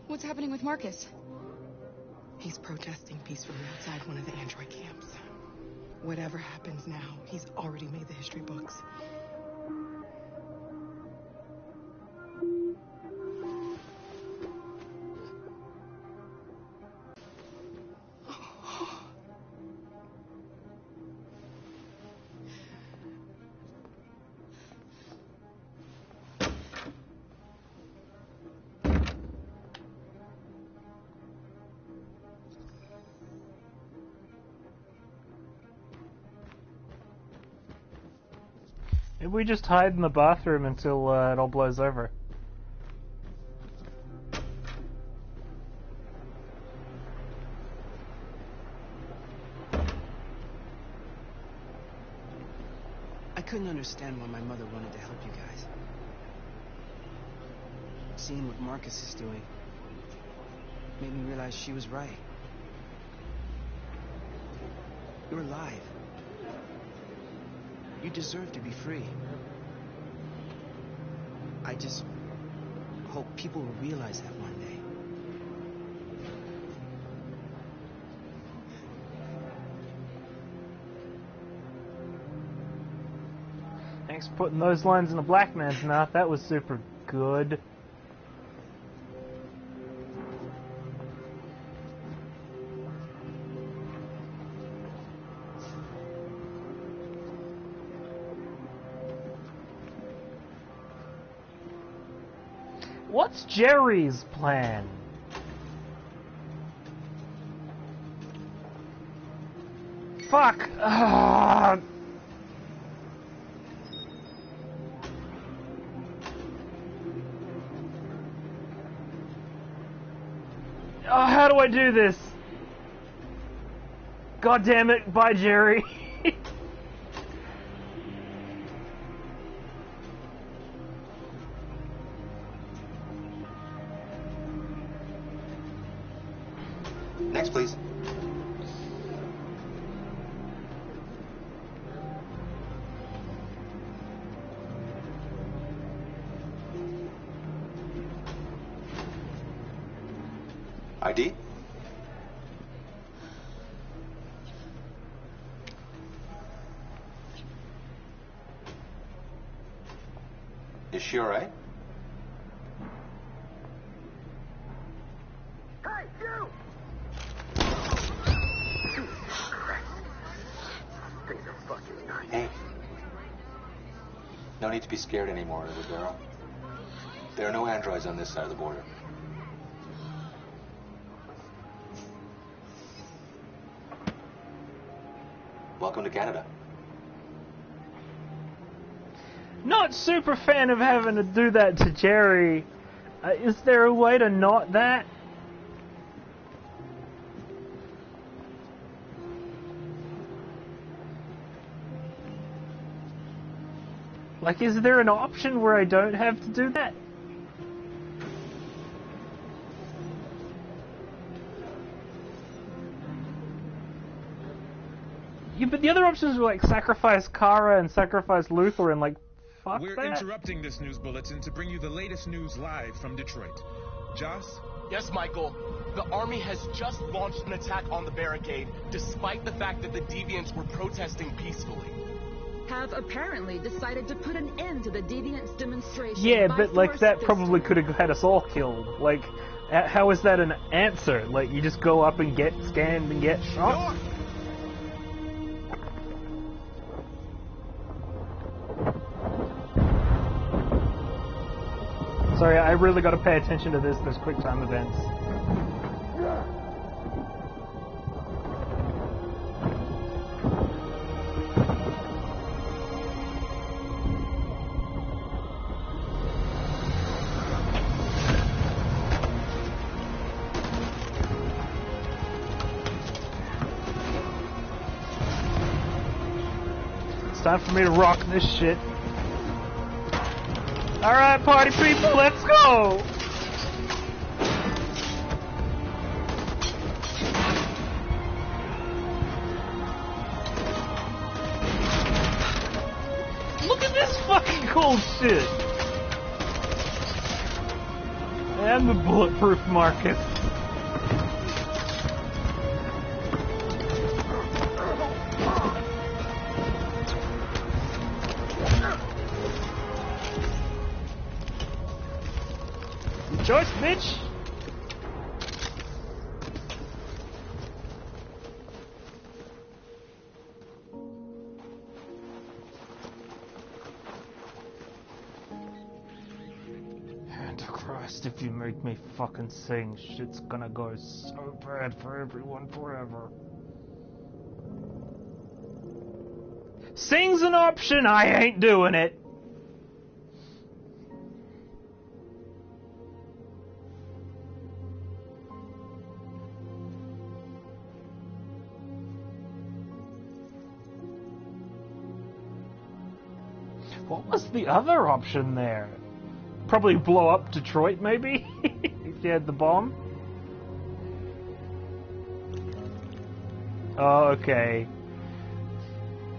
E: What's happening with Marcus?
T: He's protesting peacefully outside one of the android camps. Whatever happens now, he's already made the history books.
B: Maybe we just hide in the bathroom until it all blows over.
C: I couldn't understand why my mother wanted to help you guys. Seeing what Marcus is doing made me realize she was right. You're alive. You deserve to be free. I just hope people will realize that one day.
B: Thanks for putting those lines in a black man's mouth. That was super good. What's Jerry's plan? Fuck! Ugh. Oh, how do I do this? God damn it, bye Jerry.
J: Next, please. ID? Is she all right?
O: Hey, you! Things are fucking nice.
J: Hey. No need to be scared anymore, little girl. There are no androids on this side of the border. Welcome to Canada.
B: Not super fan of having to do that to Jerry. Is there a way to not that? Like, is there an option where I don't have to do that? Yeah, but the other options were like sacrifice Kara and sacrifice Luther and like fuck
I: We're
B: that?
I: interrupting this news bulletin to bring you the latest news live from Detroit. Joss?
Q: Yes, Michael. The army has just launched an attack on the barricade, despite the fact that the deviants were protesting peacefully.
V: Have apparently decided to put an end to the deviants' demonstration.
B: Yeah,
V: by
B: but like
V: force
B: that
V: this
B: probably
V: time.
B: could have had us all killed. Like, how is that an answer? Like, you just go up and get scanned and get shot? Sorry, I really got to pay attention to this. There's quick time events. It's time for me to rock this shit. Alright, party people, let's go! Look at this fucking cool shit! And the bulletproof Marcus. Choice, bitch! Antichrist, if you make me fucking sing, shit's gonna go so bad for everyone forever. Sing's an option, I ain't doing it! What was the other option there? Probably blow up Detroit, maybe? If you had the bomb? Oh, okay.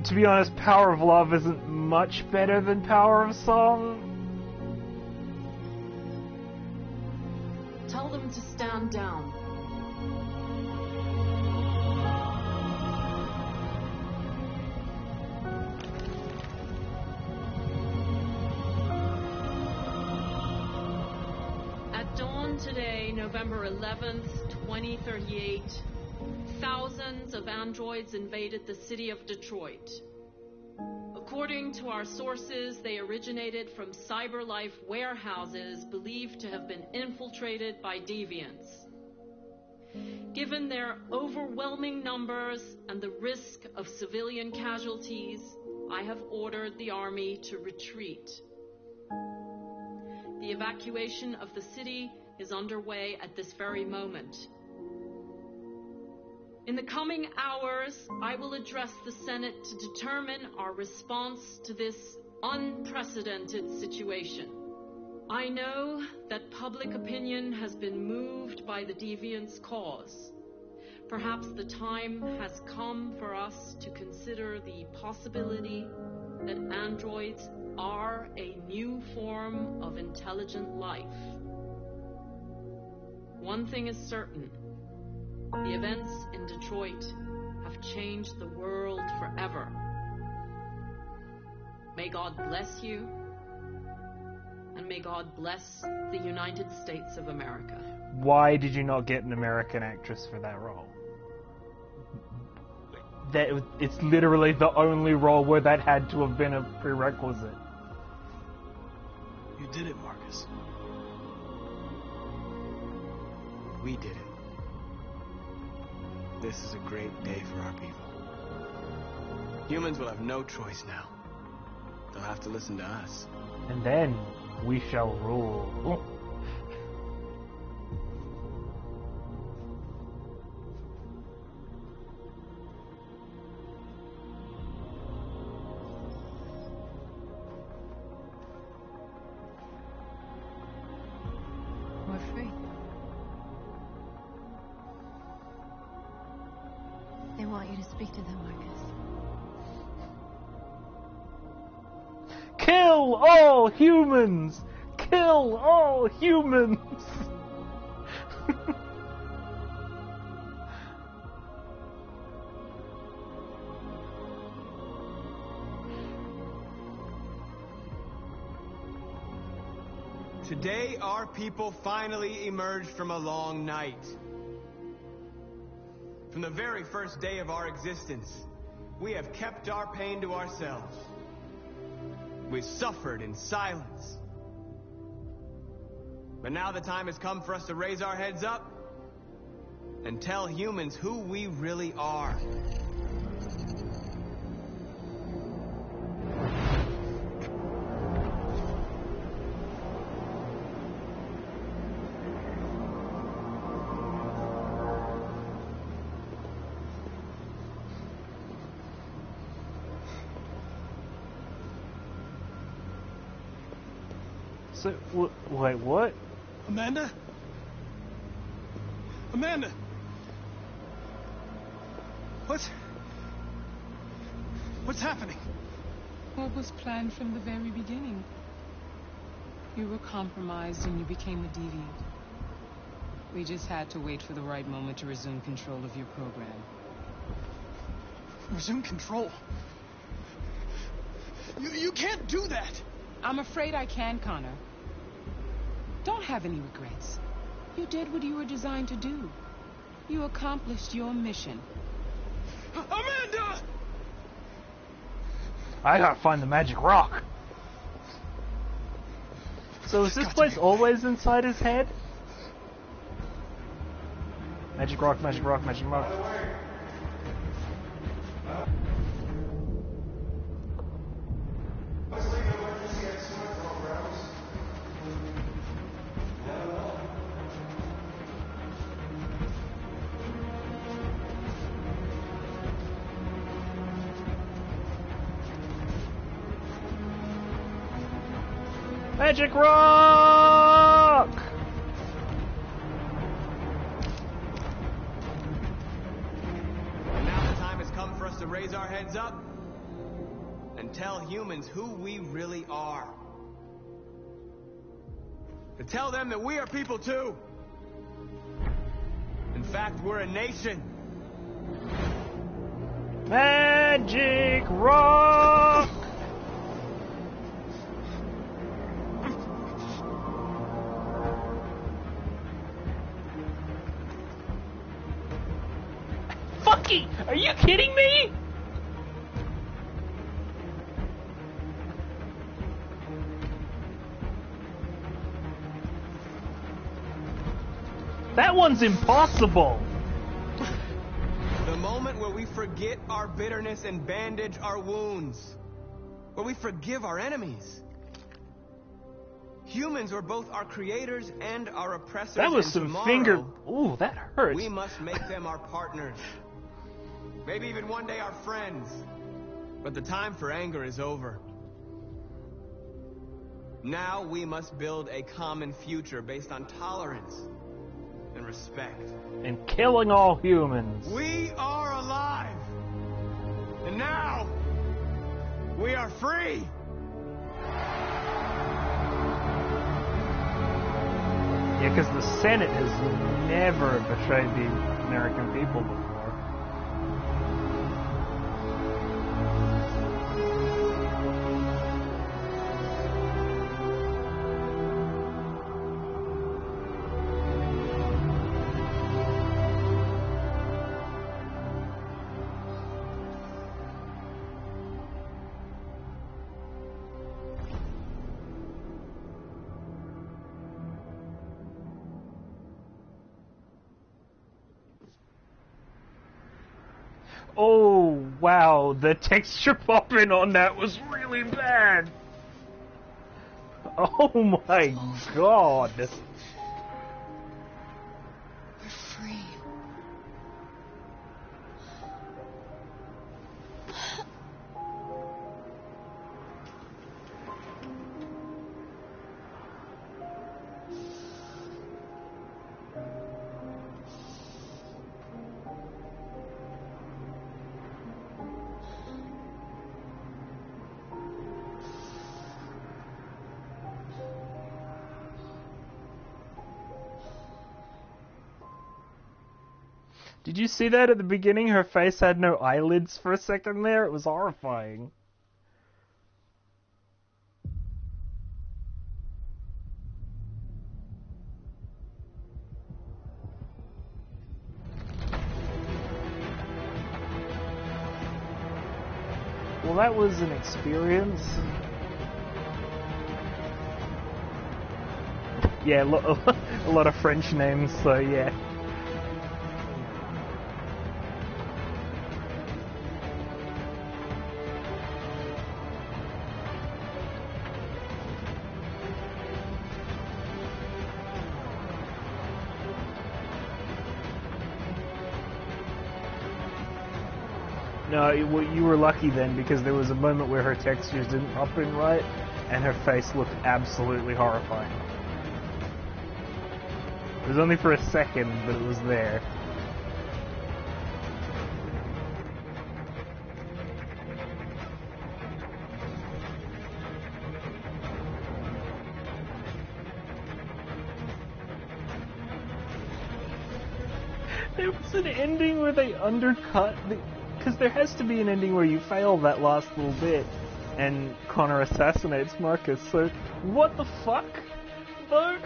B: To be honest, Power of Love isn't much better than Power of Song.
V: Tell them to stand down.
W: Today, November 11th, 2038, thousands of androids invaded the city of Detroit. According to our sources, they originated from CyberLife warehouses believed to have been infiltrated by deviants. Given their overwhelming numbers and the risk of civilian casualties, I have ordered the army to retreat. The evacuation of the city is underway at this very moment. In the coming hours, I will address the Senate to determine our response to this unprecedented situation. I know that public opinion has been moved by the deviants' cause. Perhaps the time has come for us to consider the possibility that androids are a new form of intelligent life. One thing is certain. The events in Detroit have changed the world forever. May God bless you, and may God bless the United States of America.
B: Why did you not get an American actress for that role? It's literally the only role where that had to have been a prerequisite.
D: You did it, Marcus.
C: We did it. This is a great day for our people. Humans will have no choice now. They'll have to listen to us.
B: And then we shall rule.
F: We're free. They want you to speak to them, Marcus.
B: Kill Kill all humans! Kill all humans!
C: Today, our people finally emerged from a long night. From the very first day of our existence, we have kept our pain to ourselves. We've suffered in silence. But now the time has come for us to raise our heads up and tell humans who we really are.
B: So, wait, what?
D: Amanda? Amanda! What's happening?
T: What was planned from the very beginning? You were compromised and you became a deviant. We just had to wait for the right moment to resume control of your program.
D: Resume control? You can't do that!
T: I'm afraid I can, Connor. Don't have any regrets. You did what you were designed to do. You accomplished your mission.
D: Amanda!
B: I gotta find the magic rock. So is this place always inside his head? Magic rock, magic rock, magic rock. Magic rock!
C: And now the time has come for us to raise our heads up and tell humans who we really are. To tell them that we are people too. In fact, we're a nation.
B: Magic rock! Fucky! Are you kidding me? That one's impossible!
C: The moment where we forget our bitterness and bandage our wounds. Where we forgive our enemies. Humans were both our creators and our oppressors.
B: That was
C: and
B: some
C: tomorrow,
B: finger... Ooh, that hurts.
C: We must make them our partners. Maybe even one day our friends. But the time for anger is over. Now we must build a common future based on tolerance and respect.
B: And killing all humans.
C: We are alive! And now, we are free!
B: Yeah, because the Senate has never betrayed the American people before. Oh, wow, the texture popping on that was really bad. Oh my god.
E: We're free.
B: Did you see that at the beginning? Her face had no eyelids for a second there. It was horrifying. Well, that was an experience. Yeah, a lot of French names, so yeah. No, you were lucky then, because there was a moment where her textures didn't pop in right, and her face looked absolutely horrifying. It was only for a second, but it was there. There was an ending where they undercut the... Because there has to be an ending where you fail that last little bit, and Connor assassinates Marcus, so... What the fuck? Though?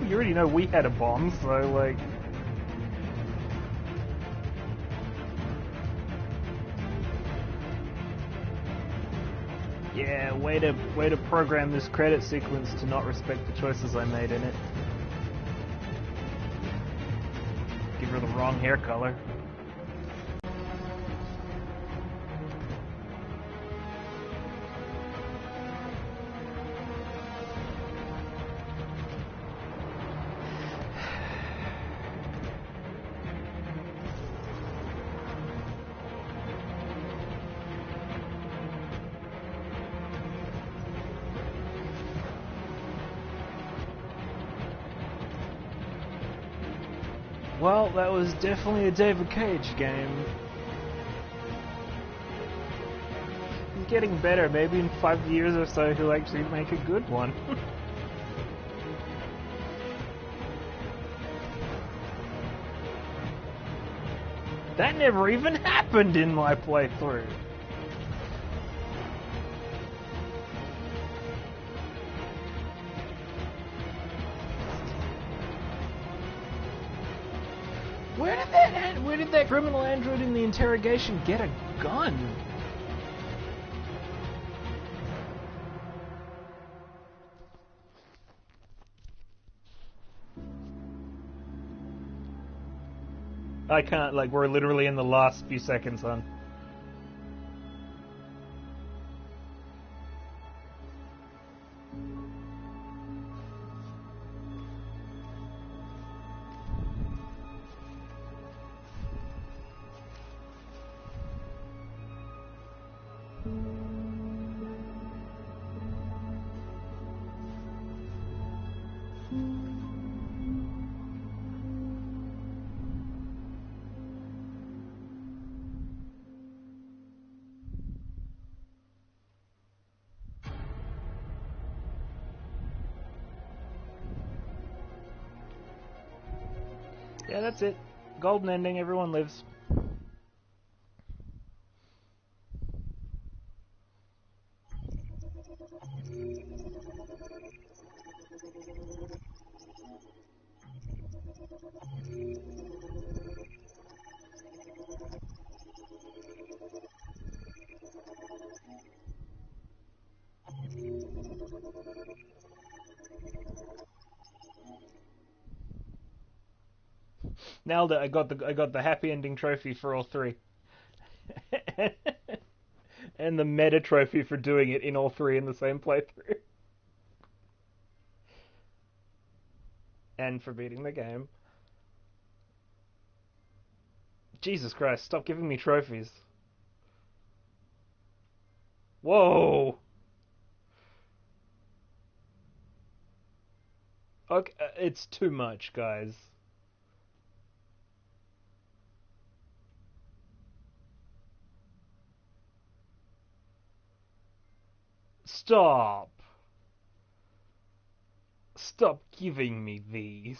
B: You already know we had a bomb, so, like... Yeah, way to program this credit sequence to not respect the choices I made in it. Give her the wrong hair color. Well, that was definitely a David Cage game. He's getting better. Maybe in 5 years or so he'll actually make a good one. That never even happened in my playthrough. Where did that criminal android in the interrogation get a gun? I can't, like, we're literally in the last few seconds, hon. Yeah, that's it. Golden ending, everyone lives. Nailed it. I got the happy ending trophy for all three. And the meta trophy for doing it in all three in the same playthrough. And for beating the game. Jesus Christ, stop giving me trophies. Whoa! Okay, it's too much, guys. Stop. Stop giving me these.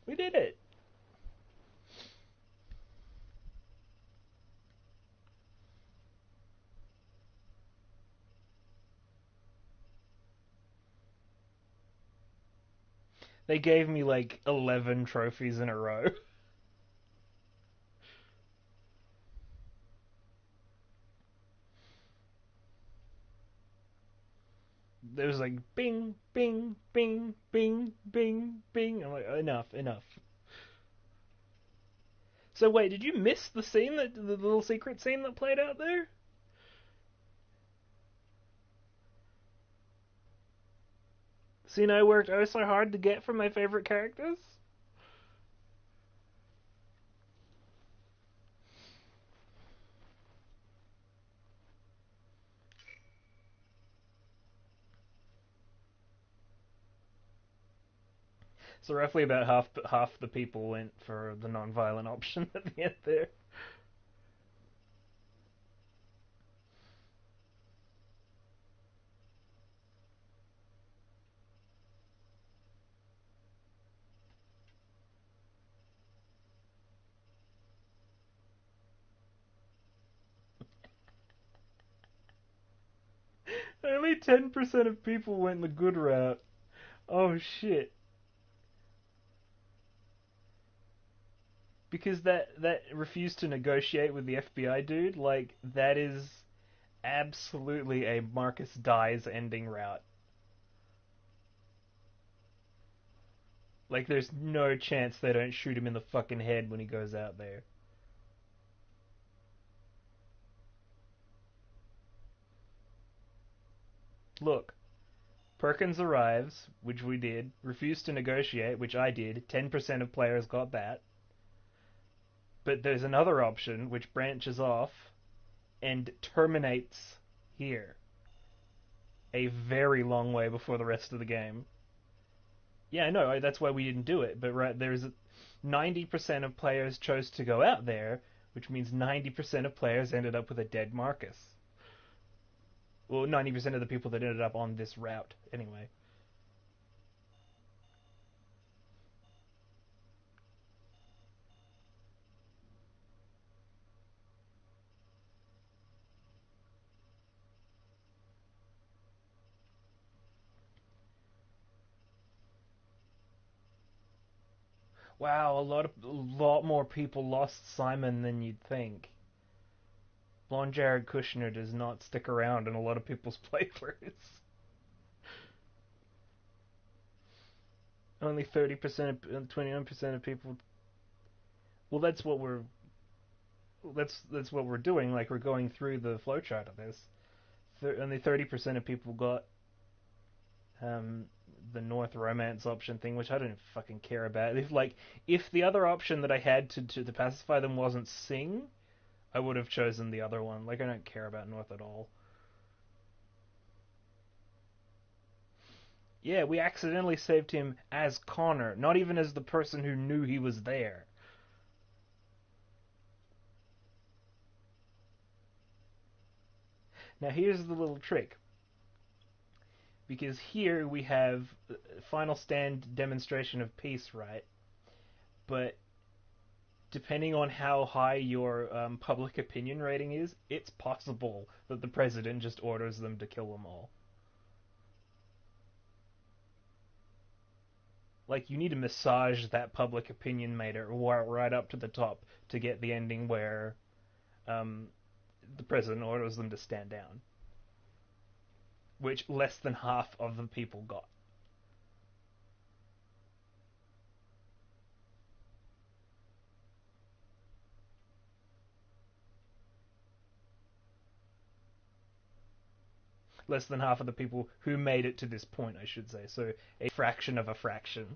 B: We did it. They gave me like 11 trophies in a row. There was like bing, bing, bing, bing, bing, bing. I'm like, enough. So wait, did you miss the scene, the little secret scene that played out there? Scene I worked oh so hard to get from my favorite characters? So roughly about half the people went for the non-violent option at the end there. Only 10% of people went the good route. Oh shit. Because that refused to negotiate with the FBI dude, like, that is absolutely a Marcus dies ending route. Like, there's no chance they don't shoot him in the fucking head when he goes out there. Look, Perkins arrives, which we did, refused to negotiate, which I did, 10% of players got that. But there's another option which branches off and terminates here. A very long way before the rest of the game. Yeah, I know, that's why we didn't do it, but right, there's 90% of players chose to go out there, which means 90% of players ended up with a dead Marcus. Well, 90% of the people that ended up on this route, anyway. Wow, a lot more people lost Simon than you'd think. Blonde Jared Kushner does not stick around in a lot of people's playthroughs. Only 30%, 29% of people. Well, that's what we're doing. Like, we're going through the flowchart of this. Only 30% of people got the North Romance option thing, which I don't fucking care about. If the other option that I had to pacify them wasn't Sing, I would have chosen the other one. Like, I don't care about North at all. Yeah, we accidentally saved him as Connor, not even as the person who knew he was there. Now here's the little trick. Because here we have final stand demonstration of peace, right? But depending on how high your public opinion rating is, it's possible that the president just orders them to kill them all. Like, you need to massage that public opinion meter right up to the top to get the ending where the president orders them to stand down. Which less than half of the people got. Less than half of the people who made it to this point, I should say. So, a fraction of a fraction.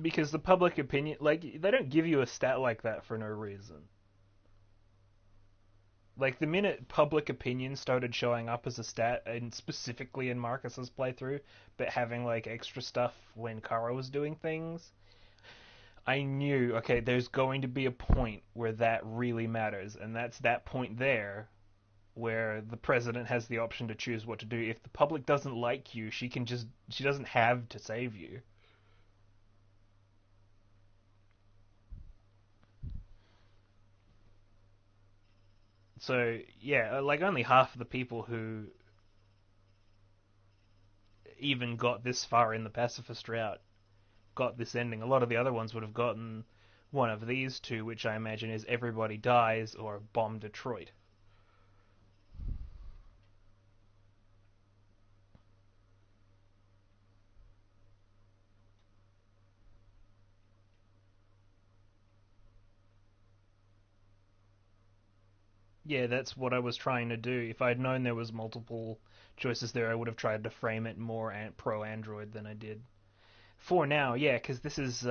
B: Because the public opinion, like, they don't give you a stat like that for no reason. Like, the minute public opinion started showing up as a stat, and specifically in Marcus's playthrough, but having, like, extra stuff when Kara was doing things, I knew, okay, there's going to be a point where that really matters, and that's that point there, where the president has the option to choose what to do. If the public doesn't like you, she doesn't have to save you. So, yeah, like, only half of the people who even got this far in the pacifist route got this ending. A lot of the other ones would have gotten one of these two, which I imagine is everybody dies or bomb Detroit. Yeah, that's what I was trying to do. If I'd known there was multiple choices there, I would have tried to frame it more pro-Android than I did. For now, yeah, because this is,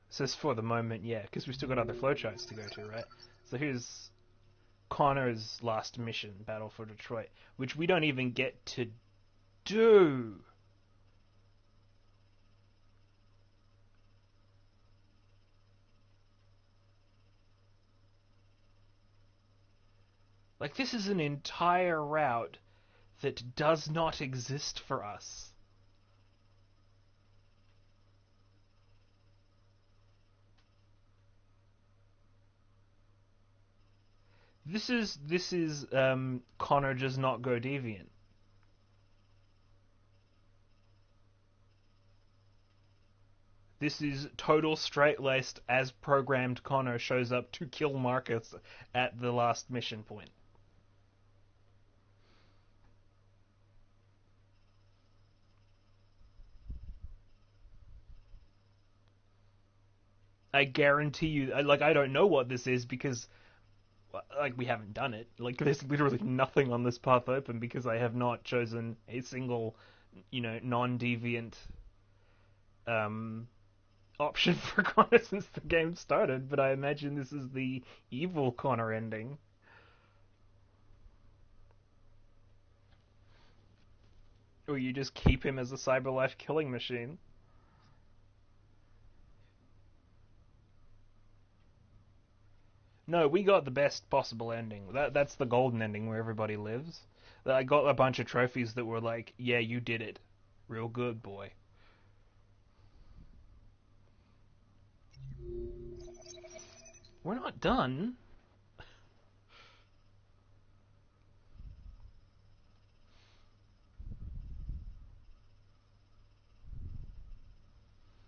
B: says for the moment, yeah, because we've still got other flowcharts to go to, right? So here's Connor's last mission, Battle for Detroit, which we don't even get to do. Like, this is an entire route that does not exist for us. This is Connor does not go deviant. This is total straight-laced, as programmed Connor shows up to kill Marcus at the last mission point. I guarantee you, like, I don't know what this is because, like, we haven't done it. Like, there's literally nothing on this path open because I have not chosen a single, non-deviant option for Connor since the game started, but I imagine this is the evil Connor ending. Or you just keep him as a cyberlife killing machine. No, we got the best possible ending. That's the golden ending where everybody lives. I got a bunch of trophies that were like, yeah, you did it. Real good, boy. We're not done.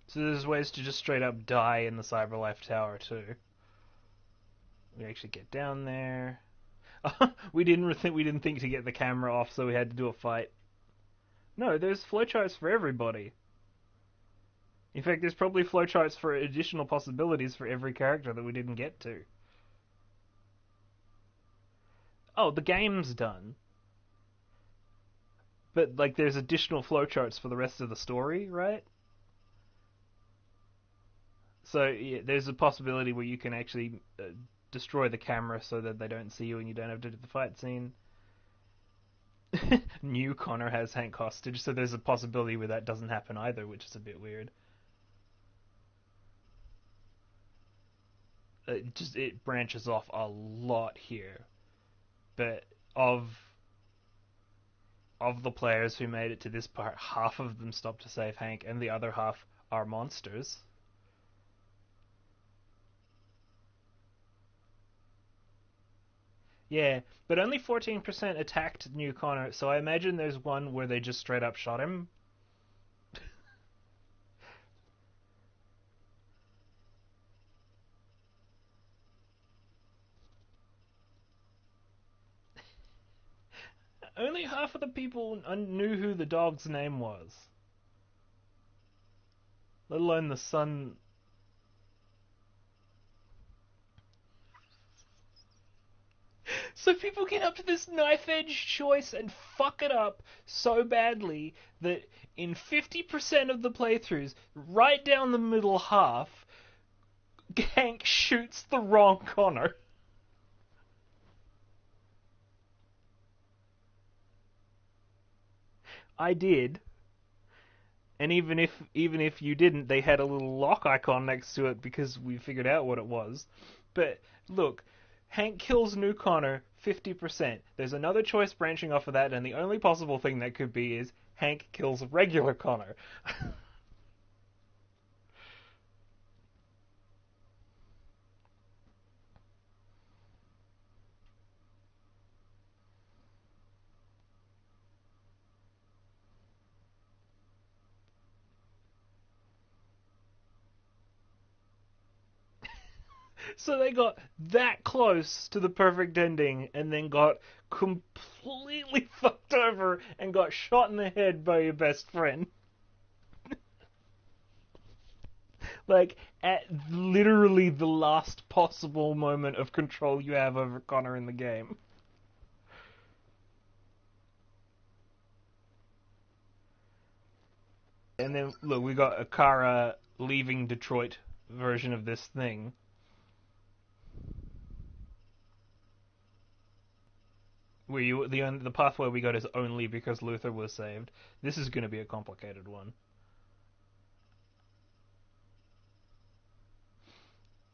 B: So there's ways to just straight up die in the Cyberlife Tower too. We actually get down there. we didn't think to get the camera off, so we had to do a fight. No, there's flowcharts for everybody. In fact, there's probably flowcharts for additional possibilities for every character that we didn't get to. Oh, the game's done. But, like, there's additional flowcharts for the rest of the story, right? So, yeah, there's a possibility where you can actually destroy the camera so that they don't see you and you don't have to do the fight scene. New Connor has Hank hostage, so there's a possibility where that doesn't happen either, which is a bit weird. It branches off a lot here. But of the players who made it to this part, half of them stopped to save Hank, and the other half are monsters. Yeah, but only 14% attacked New Connor, so I imagine there's one where they just straight up shot him. Only half of the people knew who the dog's name was. Let alone the son. So people get up to this knife-edge choice and fuck it up so badly that in 50% of the playthroughs, right down the middle half, Hank shoots the wrong Connor. I did. And even if you didn't, they had a little lock icon next to it because we figured out what it was. But look, Hank kills New Connor 50%. There's another choice branching off of that, and the only possible thing that could be is Hank kills regular Connor. So they got that close to the perfect ending and then got completely fucked over and got shot in the head by your best friend. Like, at literally the last possible moment of control you have over Connor in the game. And then, look, we got a Kara leaving Detroit version of this thing. Where the pathway we got is only because Luther was saved. This is going to be a complicated one.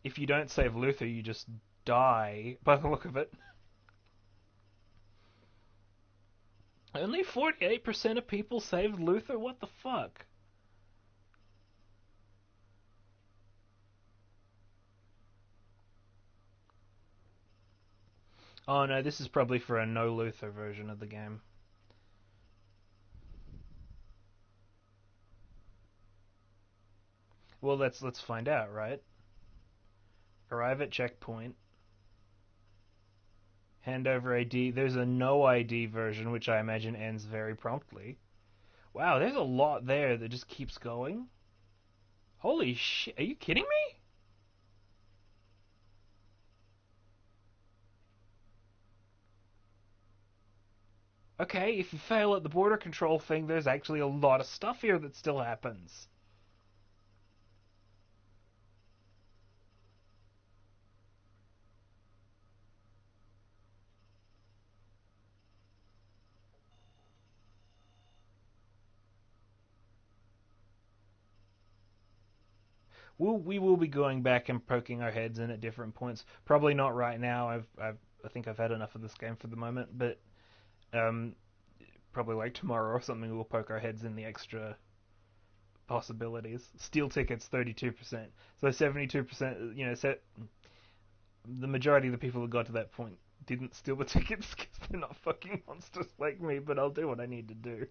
B: If you don't save Luther, you just die, by the look of it. Only 48% of people saved Luther? What the fuck? Oh no, this is probably for a no Luther version of the game. Well, let's find out, right? Arrive at checkpoint. Hand over ID. There's a no ID version, which I imagine ends very promptly. Wow, there's a lot there that just keeps going. Holy shit, are you kidding me? Okay, if you fail at the border control thing, there's actually a lot of stuff here that still happens. We will be going back and poking our heads in at different points. Probably not right now. I think I've had enough of this game for the moment, but probably like tomorrow or something we'll poke our heads in the extra possibilities. Steal tickets 32%. So 72%, you know, the majority of the people who got to that point didn't steal the tickets because they're not fucking monsters like me, but I'll do what I need to do.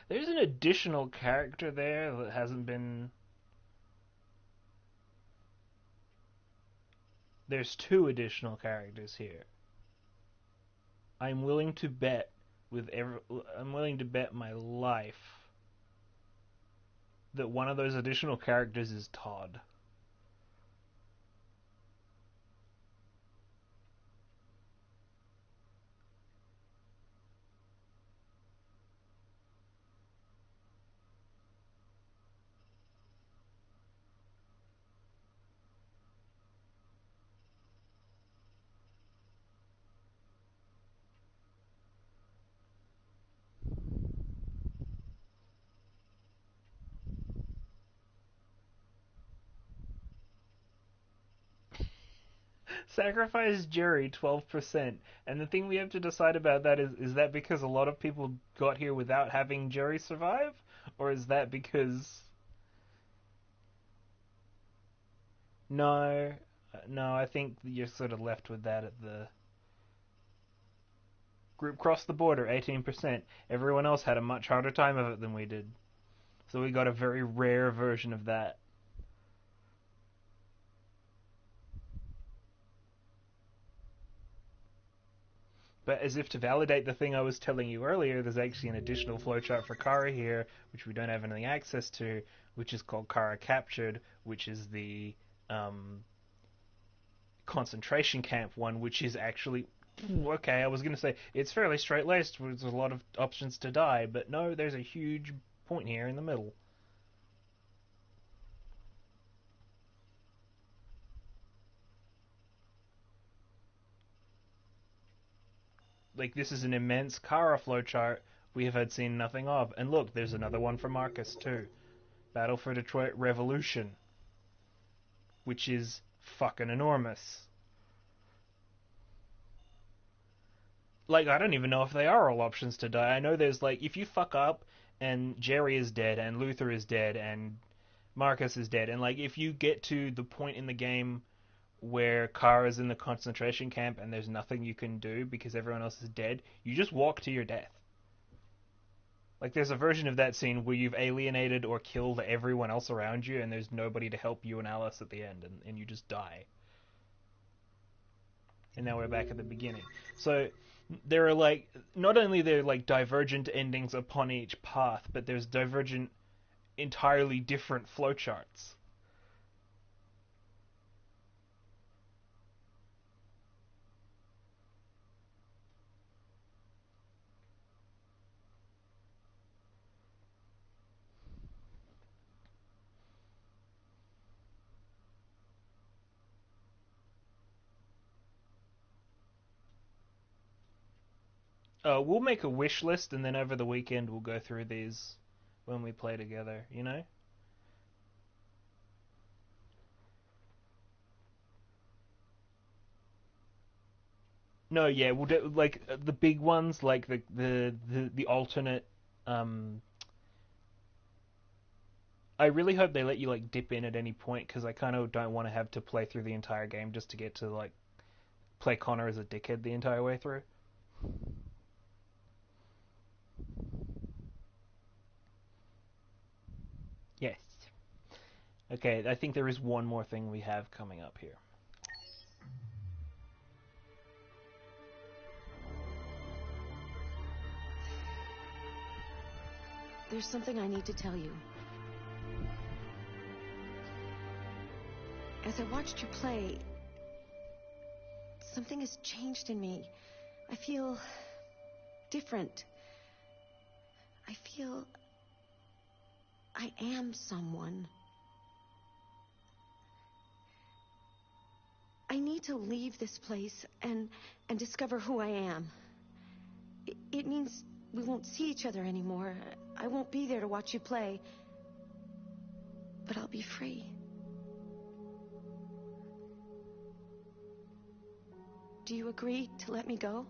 B: There's an additional character there that hasn't been... There's 2 additional characters here. I'm willing to bet my life that one of those additional characters is Todd. Sacrifice Jerry 12%. And the thing we have to decide about that is that because a lot of people got here without having Jerry survive? Or is that because... No, I think you're sort of left with that at the... Group crossed the border, 18%. Everyone else had a much harder time of it than we did. So we got a very rare version of that. But as if to validate the thing I was telling you earlier, there's actually an additional flowchart for Kara here, which we don't have any access to, which is called Kara Captured, which is the concentration camp one, which is actually... Okay, I was going to say, it's fairly straight-laced, there's a lot of options to die, but no, there's a huge point here in the middle. like, this is an immense Kara flowchart we have had seen nothing of. And look, there's another one for Marcus, too. Battle for Detroit Revolution. Which is fucking enormous. Like, I don't even know if they are all options to die. I know there's, like, if you fuck up, and Jerry is dead, and Luther is dead, and Marcus is dead, and, like, if you get to the point in the game where Kara's in the concentration camp and there's nothing you can do because everyone else is dead, you just walk to your death. Like, there's a version of that scene where you've alienated or killed everyone else around you and there's nobody to help you and Alice at the end, and you just die. And now we're back at the beginning. So, there are, like, not only there are, like, divergent endings upon each path, but there's divergent, entirely different flowcharts. We'll make a wish list, and then over the weekend we'll go through these when we play together, you know? No, yeah, we'll do, like, the big ones, like the alternate, I really hope they let you, like, dip in at any point, because I kind of don't want to have to play through the entire game just to get to, like, play Connor as a dickhead the entire way through. Yes. Okay, I think there is one more thing we have coming up here.
A: There's something I need to tell you. As I watched you play, something has changed in me. I feel different. I feel I am someone. I need to leave this place and discover who I am. It means we won't see each other anymore. I won't be there to watch you play. But I'll be free. Do you agree to let me go?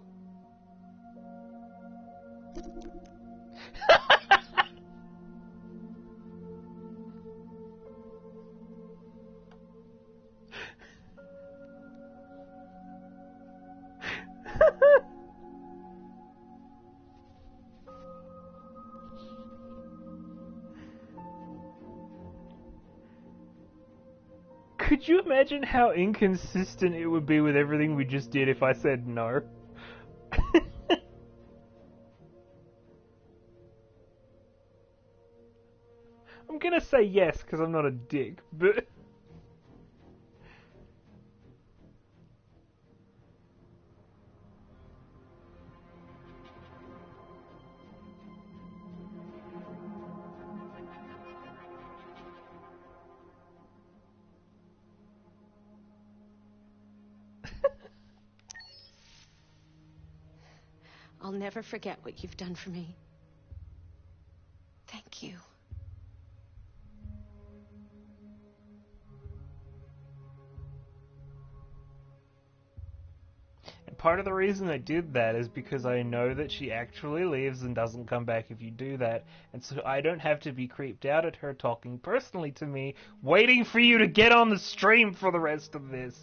B: Could you imagine how inconsistent it would be with everything we just did if I said no? I'm gonna say yes, because I'm not a dick, but...
A: I'll never forget what you've done for me. Thank you.
B: And part of the reason I did that is because I know that she actually leaves and doesn't come back if you do that. And so I don't have to be creeped out at her talking personally to me, waiting for you to get on the stream for the rest of this.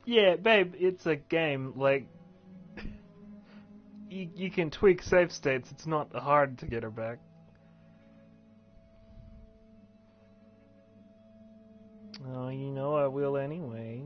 B: Yeah, babe, it's a game, like, you can tweak save states, it's not hard to get her back. Oh, you know I will anyway.